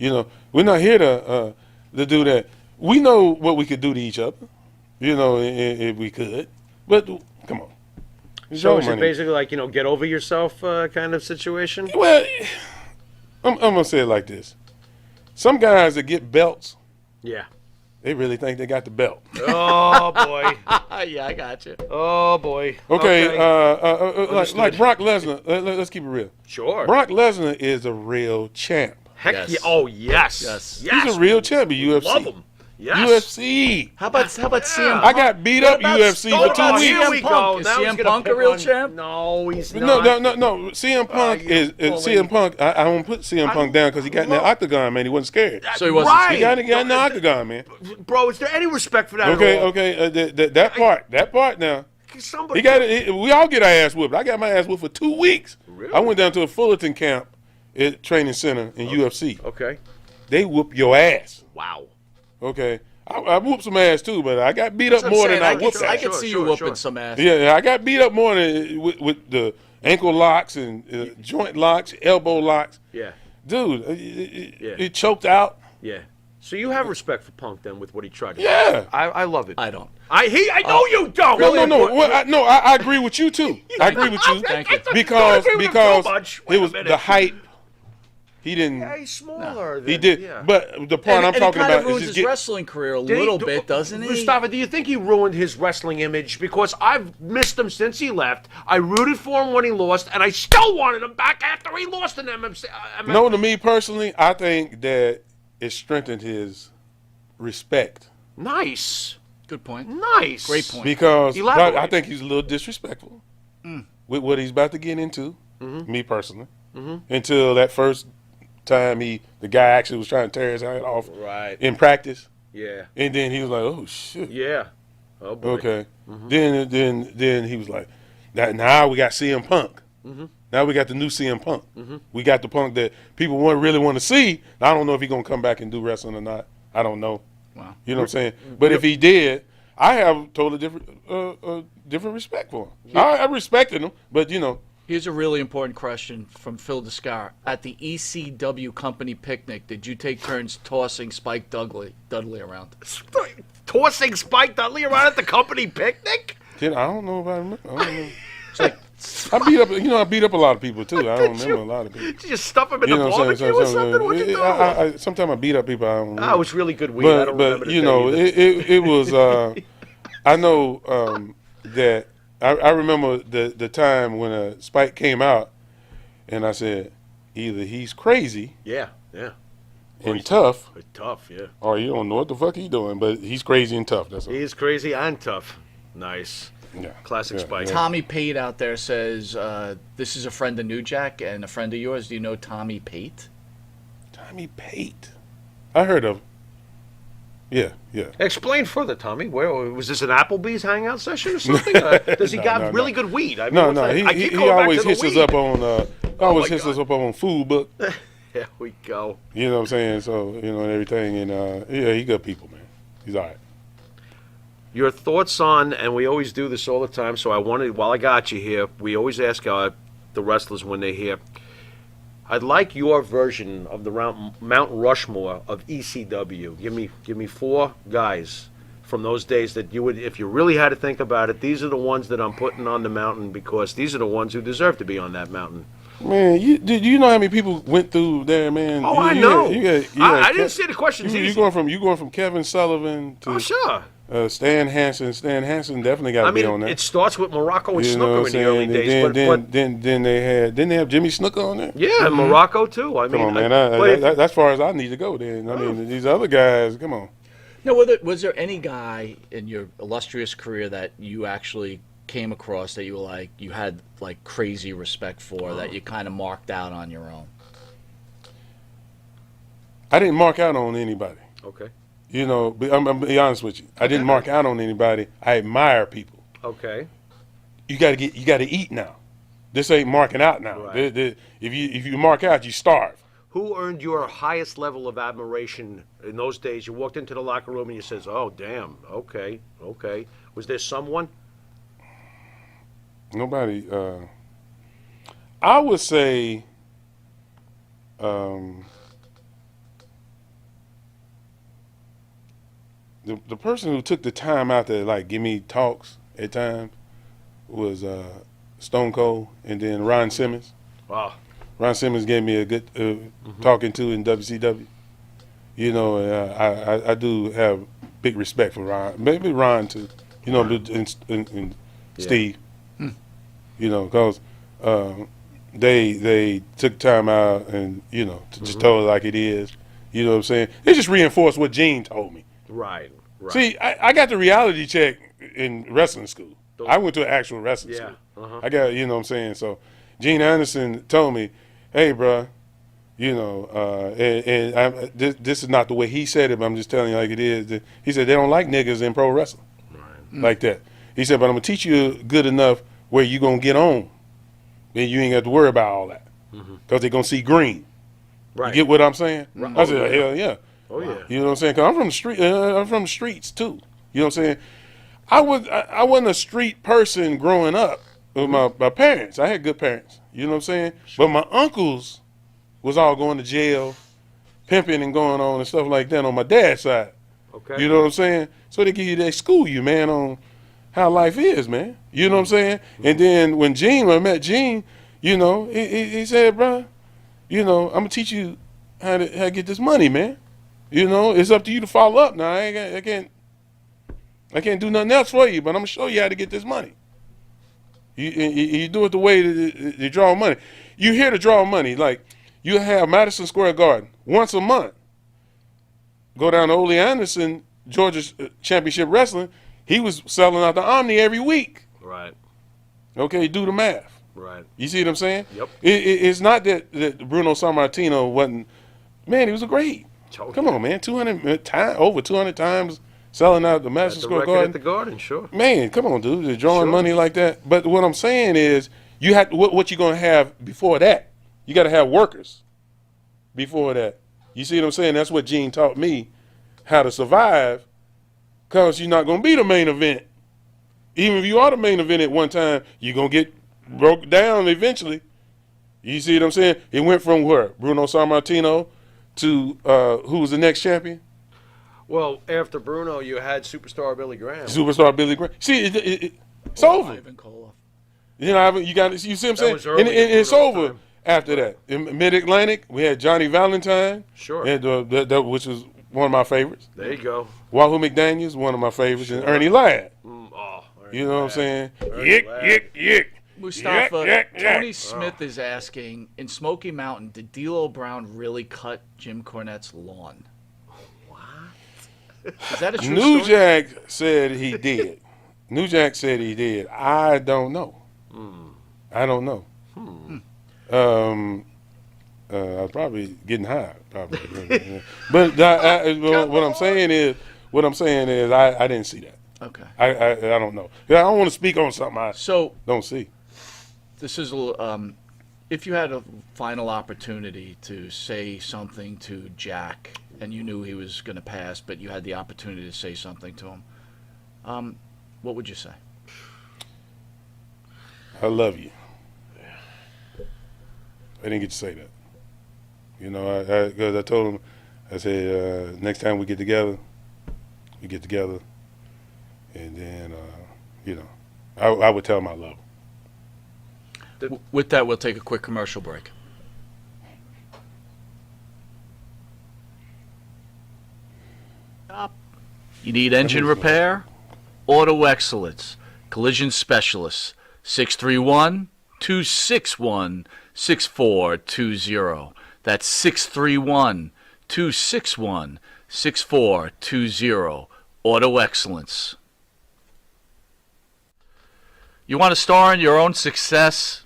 We're not here to do that. We know what we could do to each other. If we could, but come on. So Draw is it money. basically like, get over yourself kind of situation? Well, I'm gonna say it like this: some guys that get belts, Yeah. they really think they got the belt. Oh, boy. Yeah, I got you. Oh, boy. Okay, Understood. like Brock Lesnar. Let's keep it real. Sure. Brock Lesnar is a real champ. Heck Yes. yeah. Oh, yes. Yes. He's a real champion. UFC. Love him. Yes. UFC. How about CM? I got beat up about UFC Stone for 2 Cold? weeks. Here we CM go. Punk. Is Now he's CM gonna Punk a pick real on- champ? No, he's No. not. CM Punk you is bully. CM Punk. I won't put CM Punk down because he got in the octagon, man. He wasn't scared. So he wasn't. Right. He got in the octagon, man. Bro, is there any respect for that Okay, at all? okay. That part now. Somebody. He got it. We all get our ass whooped. I got my ass whooped for 2 weeks. Really? I went down to a Fullerton camp at training center in UFC. Okay. They whoop your ass. Wow. Okay. I whooped some ass too, but I got beat up more than I whooped I ass. could see you Sure, whooping sure. some ass. Yeah, I got beat up more than with the ankle locks and joint locks, elbow locks. Yeah. Dude, Yeah. it choked out. Yeah. So you have respect for Punk then with what he tried to Yeah. do. I love it. I don't. I know you don't. No. Well, I agree with you too. I agree with you Thank you. because Don't agree with him so much. Wait it a was minute. the hype. he didn't. Yeah, he's smaller. He than- did, Yeah. but the part I'm and talking he kind about of ruins is his just wrestling career a Did he little do- bit, doesn't he? Mustafa, do you think he ruined his wrestling image? Because I've missed him since he left. I rooted for him when he lost, and I still wanted him back after he lost in MMC. No, to me personally, I think that it strengthened his respect Nice. Good point. Nice. Great point. because Elaborate. I think he's a little disrespectful with what he's about to get into. Me personally, until that first time the guy actually was trying to tear his head off Right. in practice, Yeah. and then he was like, "Oh shit." Yeah. Oh, boy. Okay. Then he was like, now we got CM Punk. Now we got the new CM Punk. We got the Punk that people really want to see. I don't know if he's gonna come back and do wrestling or not. I don't know. Wow. You know what I'm saying? But if he did, I have totally different respect for him. I respected him, but Here's a really important question from Phil Descar. At the ECW company picnic, did you take turns tossing Spike Dudley around? Tossing Spike Dudley around at the company picnic? I don't know if I remember. I don't know. It's like, I beat up a lot of people too. I don't remember a lot of people. Did you just stuff him in You the know what I'm saying? barbecue or something? What'd you do? Sometimes I beat up people. I don't know. Ah, it was really good weed. I don't remember But the you day know, either. it was. I know that I remember the time when Spike came out, and I said, either he's crazy Yeah. and tough, Tough, yeah. or you don't know what the fuck he's doing. But he's crazy and tough. That's all. He is crazy and tough. Nice. Yeah. Classic Yeah, Spike. yeah. Tommy Pate out there says, this is a friend of New Jack and a friend of yours. Do you know Tommy Pate? Tommy Pate. I heard of. Yeah. Explain further, Tommy. Where was this an Applebee's hangout session or something? Does he got no. really good weed? I mean, No, what's that? I he keep going back always to the hits us weed. up on my God. on food book. Here we go. You know what I'm saying? So and everything, and yeah, he good people, man. He's all right. Your thoughts on, and we always do this all the time, so I wanted, while I got you here, we always ask the wrestlers when they're here, I'd like your version of the Mount Rushmore of ECW. Give me 4 guys from those days that you would, if you really had to think about it, these are the ones that I'm putting on the mountain because these are the ones who deserve to be on that mountain. Man, do you know how many people went through there, man? Oh, I know. I didn't Kev- say the question's you easy. going from Kevin Sullivan to Oh, sure. Stan Hansen. Stan Hansen definitely got I to be mean, on there. it starts with Morocco and You know Snooker what in I'm the early saying? And days, then they have Jimmy Snooker on there. yeah, Morocco too. I mean, Come on, man. but if- That's far as I need to go. Then I mean, these other guys, come on. No, was there any guy in your illustrious career that you actually came across that you were like, you had like crazy respect for, that you kind of marked out on your own? I didn't mark out on anybody. okay. You know, I'm be honest with you. I didn't mark out on anybody. I admire people. Okay. You got to eat now. This ain't marking out now. Right. If you mark out, you starve. Who earned your highest level of admiration in those days? You walked into the locker room and you says, "Oh, damn. Okay. Was there someone?" Nobody. I would say. The person who took the time out to like give me talks at times was Stone Cold, and then Ron Simmons. Wow. Ron Simmons gave me a good talking to in WCW. You know, I do have big respect for Ron. Maybe Ron too. You know, and Steve. You know, because they took time out and just told it like it is. You know what I'm saying? It just reinforced what Gene told me. Right. See, I got the reality check in wrestling school. I went to an actual wrestling Yeah. school. I got, you know what I'm saying? So Gene Anderson told me, hey, bro, this is not the way he said it, but I'm just telling you like it is. He said they don't like niggas in pro wrestling like that. He said, but I'm going to teach you good enough where you're going to get on. And you ain't got to worry about all that because they're going to see green. Right. You get what I'm saying? I said, hell yeah. Oh yeah. You know what I'm saying? Cause I'm from the street. I'm from the streets too. You know what I'm saying? I wasn't a street person growing up with my parents. I had good parents. You know what I'm saying? But my uncles was all going to jail, pimping and going on and stuff like that on my dad's side. Okay. You know what I'm saying? So they school you, man, on how life is, man. You know what I'm saying? And then when I met Gene, he said, bro, I'm gonna teach you how to get this money, man. It's up to you to follow up. Now I can't do nothing else for you, but I'm gonna show you how to get this money. You do it the way that you draw money. You here to draw money. Like, you have Madison Square Garden once a month. Go down to Ole Anderson, Georgia Championship Wrestling. He was selling out the Omni every week. Right. Okay, do the math. Right. You see what I'm saying? Yep. It's not that Bruno Sammartino wasn't. Man, he was a great. Totally. Come on, man. Over 200 times selling out the Madison Square Garden. At the Garden, sure. Man, come on, dude. They're drawing Sure. money like that. But what I'm saying is, you have what you're gonna have before that. You got to have workers before that. You see what I'm saying? That's what Gene taught me how to survive. Cause you're not gonna be the main event. Even if you are the main event at one time, you're gonna get broke down eventually. You see what I'm saying? It went from where? Bruno Sammartino to who was the next champion? Well, after Bruno, you had Superstar Billy Graham. Superstar Billy Graham. See, it's over. Ivan Koloff. You got. You see what I'm saying? was early And in it's Bruno's over time. after that. In Mid-Atlantic, we had Johnny Valentine. Sure. And, which was one of my favorites. There you go. Wahoo McDaniels, one of my favorites, and Ernie Ladd. You know what I'm saying? Ernie Ladd. Yick. Mustafa, Yak. Tony Smith is asking, in Smoky Mountain, did D'Lo Brown really cut Jim Cornette's lawn? What? Is that a true New story? Jack said he did. New Jack said he did. I don't know. I don't know. I was probably getting high. Probably. But what I'm saying is, I didn't see that. Okay. I don't know. I don't want to speak on something I So don't see. this is a little, if you had a final opportunity to say something to Jack and you knew he was going to pass, but you had the opportunity to say something to him, what would you say? I love you. I didn't get to say that. Because I told him, I said, next time we get together, and then, I would tell him I love him. With that, we'll take a quick commercial break. You need engine repair? Auto Excellence. Collision Specialists. 631-261-6420. That's 631-261-6420. Auto Excellence. You want to star in your own success?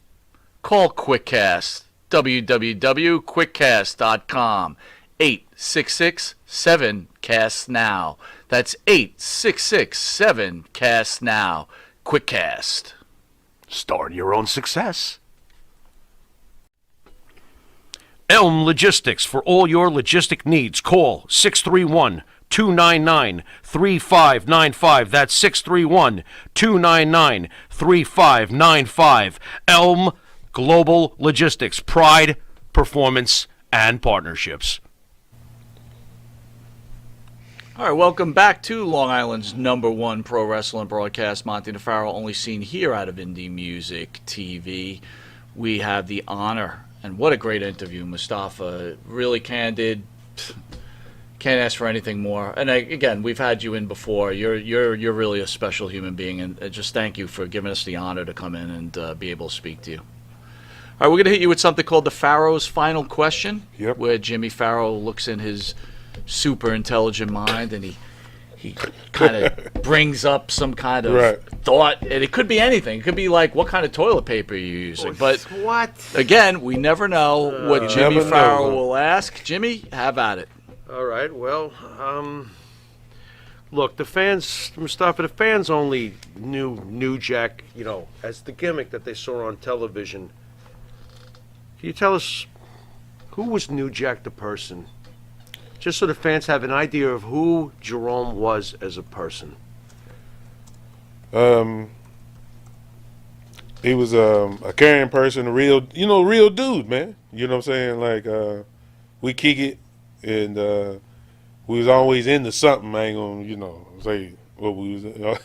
Call QuickCast. www.quickcast.com. 866-7-CAST-NOW. That's 866-7-CAST-NOW. QuickCast. Start your own success. Elm Logistics. For all your logistic needs, call 631-299-3595. That's 631-299-3595. Elm Global Logistics. Pride, performance, and partnerships. All right, welcome back to Long Island's #1 pro wrestling broadcast. Monte and Pharaoh, only seen here out of Indie Music TV. We have the honor, and what a great interview, Mustafa. Really candid. Can't ask for anything more. And again, we've had you in before. You're really a special human being, and just thank you for giving us the honor to come in and be able to speak to you. All right, we're going to hit you with something called the Pharaoh's Final Question, Yep. where Jimmy Pharaoh looks in his super intelligent mind and he kind of brings up some kind of Right. thought, and it could be anything. It could be like, what kind of toilet paper you're using. But What? again, we never know what You Jimmy never know, Pharaoh huh? will ask. Jimmy, have at it. All right. Well, look, the fans, Mustafa, the fans only knew New Jack, as the gimmick that they saw on television. Can you tell us who was New Jack the person? Just so the fans have an idea of who Jerome was as a person. He was a caring person, a real dude, man. You know what I'm saying? Like, we kick it, and we was always into something. I ain't gonna, say what we was, what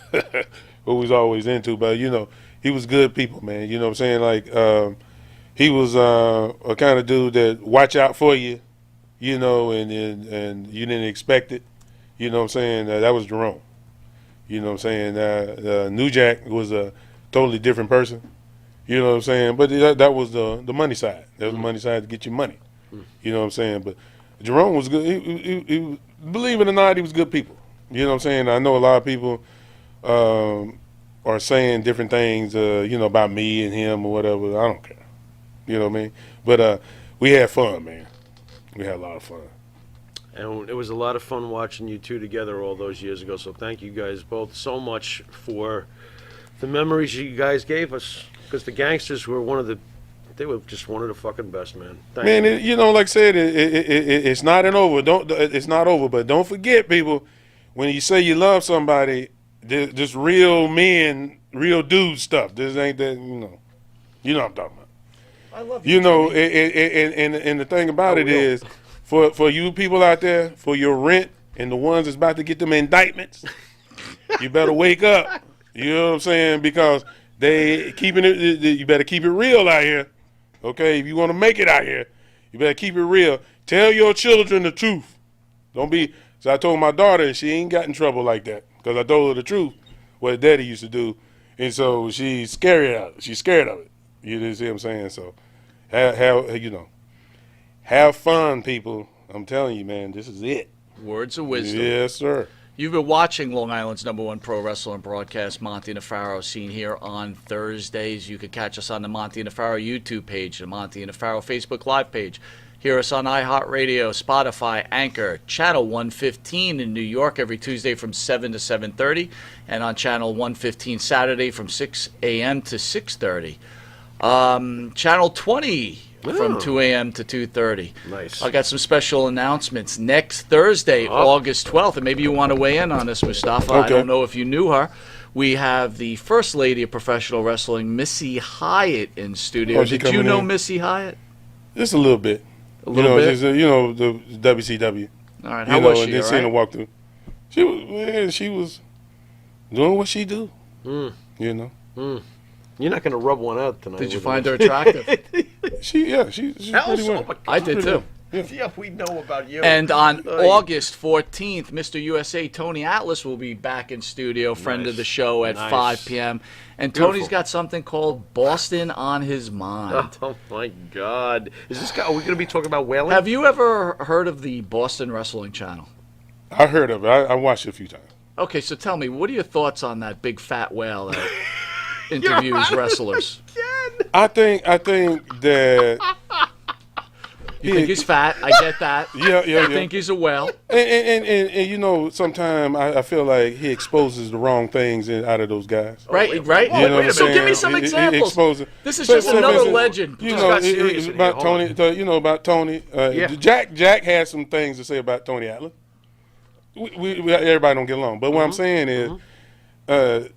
we was always into, but he was good people, man. You know what I'm saying? Like, he was a kind of dude that watch out for you, you know, and you didn't expect it. You know what I'm saying? That was Jerome. You know what I'm saying? New Jack was a totally different person. You know what I'm saying? But that was the money side. That was the money side to get you money. You know what I'm saying? But Jerome was good. He believe it or not, he was good people. You know what I'm saying? I know a lot of people are saying different things, you know, about me and him or whatever. I don't care. You know what I mean? But we had fun, man. We had a lot of fun. And it was a lot of fun watching you two together all those years ago. So thank you guys both so much for the memories you guys gave us. Because the Gangsters were they were just one of the fucking best, man. Thank you. You know, like I said, it's not over. It's not over. But don't forget, people, when you say you love somebody, this real men, real dude stuff. This ain't that, you know what I'm talking about. I love you. You know, and the thing about it is, for you people out there, for your rent and the ones that's about to get them indictments, you better wake up. You know what I'm saying? Because they keeping it. You better keep it real out here. Okay, if you want to make it out here, you better keep it real. Tell your children the truth. Don't be. So I told my daughter, and she ain't got in trouble like that because I told her the truth, what Daddy used to do, and so she's scared of it. She's scared of it. You see what I'm saying? So, have fun, people. I'm telling you, man, this is it. Words of wisdom. Yes, sir. You've been watching Long Island's #1 pro wrestling broadcast, Monte and the Pharaoh, seen here on Thursdays. You can catch us on the Monte and the Pharaoh YouTube page, the Monte and the Pharaoh Facebook Live page. Hear us on iHeartRadio, Spotify, Anchor, Channel 115 in New York every Tuesday from 7 to 7:30, and on Channel 115 Saturday from 6 a.m. to 6:30. Channel 20 from 2 a.m. to 2:30. Nice. I got some special announcements next Thursday, August 12th, and maybe you want to weigh in on this, Mustafa. I Okay. don't know if you knew her. We have the First Lady of Professional Wrestling, Missy Hyatt, in studio. Oh, she Did you coming know in? Missy Hyatt? Just a little bit. A little bit? Just, the WCW. All right, how was she? And then All seeing her right? walk through. She was doing what she do. You know. You're not going to rub one out tonight. Did you with find us. her attractive? She's Hell, pretty so well. much- I did too. Yeah, we know about you. And on Ay. August 14th, Mr. USA Tony Atlas will be back in studio, friend of the show, at Nice. 5 p.m. And Beautiful. Tony's got something called Boston on his mind. Oh my God! Is this guy? Are we going to be talking about whaling? Have you ever heard of the Boston Wrestling Channel? I heard of it. I watched it a few times. Okay, so tell me, what are your thoughts on that big fat whale that interviews wrestlers? I think that You think he's fat? I get that. yeah. You think he's a whale? And you know, sometimes I feel like he exposes the wrong things out of those guys. Right. wait, Right? wait, wait a So minute. give me some examples. This is just another legend. You Just know, got serious in about here. Tony. Hold You know about Tony. Yeah. Jack has some things to say about Tony Atlas. We everybody don't get along, but what I'm saying is,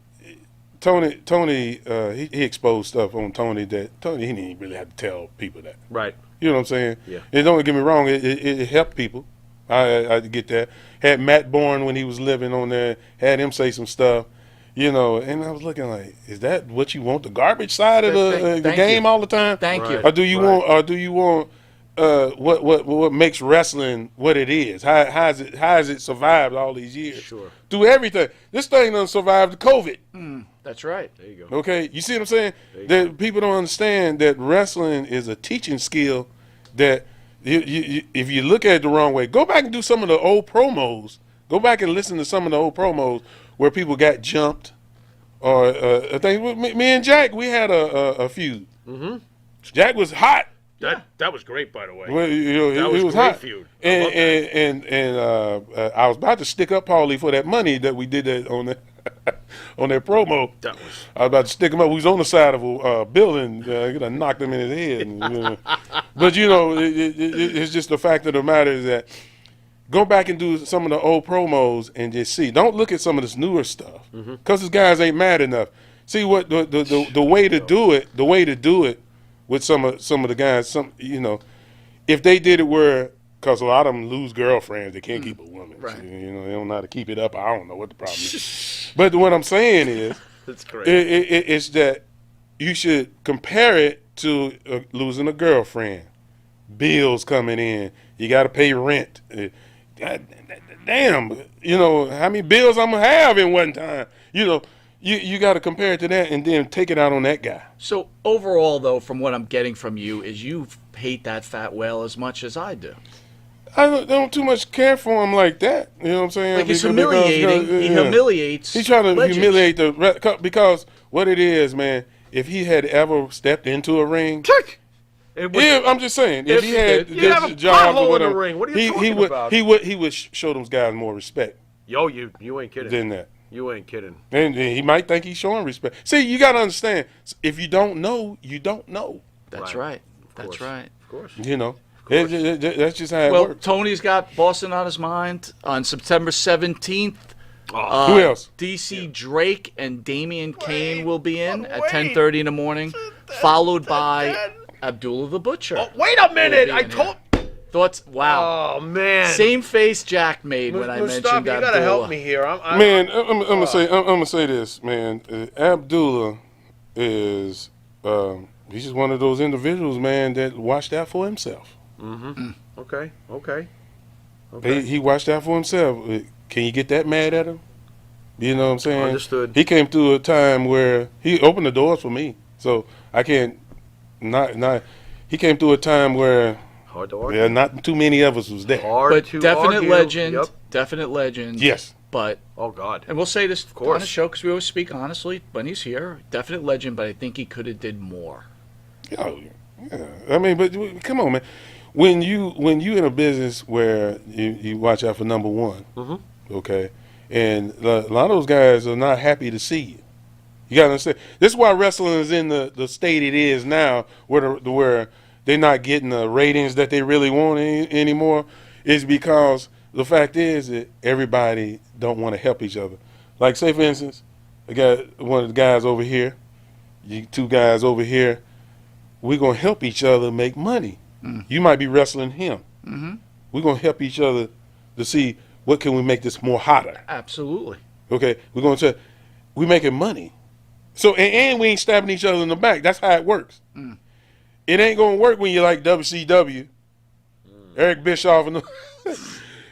Tony, he exposed stuff on Tony that Tony he didn't really have to tell people that. Right. You know what I'm saying? Yeah. And don't get me wrong, it helped people. I get that. Had Matt Bourne when he was living on there, had him say some stuff, you know, and I was looking like, is that what you want, the garbage side of the Thank game you. all the time? Thank you. Right. Or do you want what makes wrestling what it is? How has it survived all these years? Sure. Through everything. This thing done survived COVID. That's right. There you go. Okay, you see what I'm saying? you That people don't understand that wrestling is a teaching skill that you, if you look at it the wrong way, go back and do some of the old promos. Go back and listen to some of the old promos where people got jumped or things. Me and Jack, we had a feud. Mm-hmm. Jack was hot. That was great, by the way. Well, you know, That it was was great hot. feud. I love And I was about to stick up Paulie for that money that we did that on that promo. That was. I was about to stick him up. We was on the side of a building. I could have knocked him in his head. But you know, it's just the fact of the matter is that go back and do some of the old promos and just see. Don't look at some of this newer stuff because these guys ain't mad enough. See what the way to do it. The way to do it with some of the guys. You know, if they did it where. Because a lot of them lose girlfriends. They can't keep a woman. Right. You know, they don't know how to keep it up. I don't know what the problem is. But what I'm saying is, That's great. it's that you should compare it to losing a girlfriend, bills coming in, you got to pay rent. God, damn, you know, how many bills I'm going to have in one time? You know, you got to compare it to that and then take it out on that guy. So overall, though, from what I'm getting from you, is you hate that fat whale as much as I do. I don't too much care for him like that. You know what I'm saying? Like, he's humiliating. He humiliates. He's trying to legends. humiliate because what it is, man, if he had ever stepped into a ring, I'm just saying, if he had this job or whatever, ring. What are you talking about? he would show those guys more respect. Yo, you ain't kidding. Than that. You ain't kidding. And he might think he's showing respect. See, you got to understand, if you don't know, you don't know. That's right. That's right. Of course. You know, that's just how it Well, works. Tony's got Boston on his mind on September 17th. Who else? DC Drake and Damian Kane will be in at 10:30 in the morning, followed by Abdullah the Butcher. Oh, wait a minute! I told. Thoughts? Wow. Oh man. Same face Jack made when I mentioned Mustafa, Abdullah. you gotta help me here. Man, I'm gonna say this, man. Abdullah is he's just one of those individuals, man, that watched out for himself. Okay. He watched out for himself. Can you get that mad at him? You know what I'm saying? Understood. He came through a time where he opened the doors for me, so I can't not. He came through a time where Hard to argue. yeah, not too many of us was there. Hard But to definite argue. legend. Yep. Definite legend. Yes. But, Oh God. and we'll say this on course. the show because we always speak honestly when he's here. Definite legend, but I think he could have did more. Oh, yeah. I mean, but come on, man. When you in a business where you watch out for number one, okay, and a lot of those guys are not happy to see you. You gotta understand. This is why wrestling is in the state it is now, where they're not getting the ratings that they really want anymore. Is because the fact is that everybody don't want to help each other. Like, say for instance, I got one of the guys over here, you two guys over here. We're gonna help each other make money. You might be wrestling him. We're gonna help each other to see what can we make this more hotter. Absolutely. Okay, we're gonna say we making money. So and we ain't stabbing each other in the back. That's how it works. It ain't gonna work when you're like WCW, Eric Bischoff and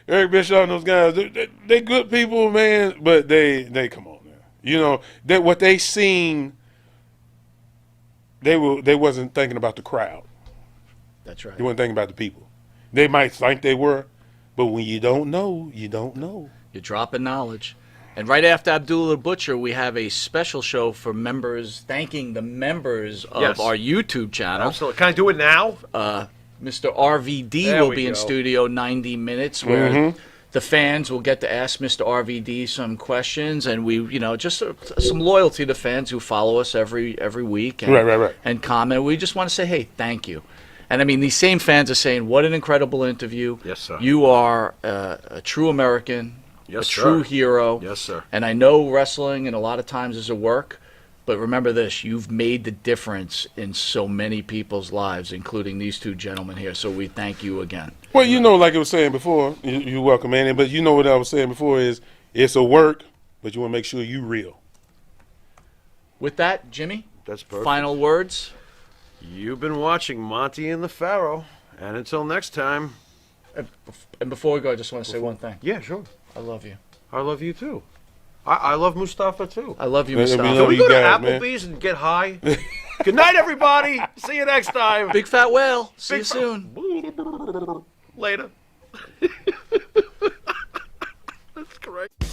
Eric Bischoff and those guys. They good people, man, but they come on now. You know that what they seen. They wasn't thinking about the crowd. That's right. They weren't thinking about the people. They might think they were, but when you don't know, you don't know. You're dropping knowledge. And right after Abdullah the Butcher, we have a special show for members, thanking the members of Yes. our YouTube channel. Absolutely. Can I do it now? Mr. RVD There will we be in go. studio 90 minutes where the fans will get to ask Mr. RVD some questions, and we, just some loyalty to fans who follow us every week and, Right. and comment. We just want to say, hey, thank you. And I mean, these same fans are saying, what an incredible interview. Yes, sir. You are a true American, Yes, a sir. true hero. Yes, sir. And I know wrestling and a lot of times is a work, but remember this, you've made the difference in so many people's lives, including these two gentlemen here. So we thank you again. Well, like I was saying before, you're welcome, man. But you know what I was saying before is it's a work, but you want to make sure you real. With that, Jimmy, That's perfect. final words. You've been watching Monte and the Pharaoh, and until next time. And before we go, I just want to say one thing. Yeah, sure. I love you. I love you too. I love Mustafa too. I love you, Let me Mustafa. know Can we you go to guys, man. Applebee's and get high? Good night, everybody. See you next time. Big fat whale. See you Big soon. Later. That's correct.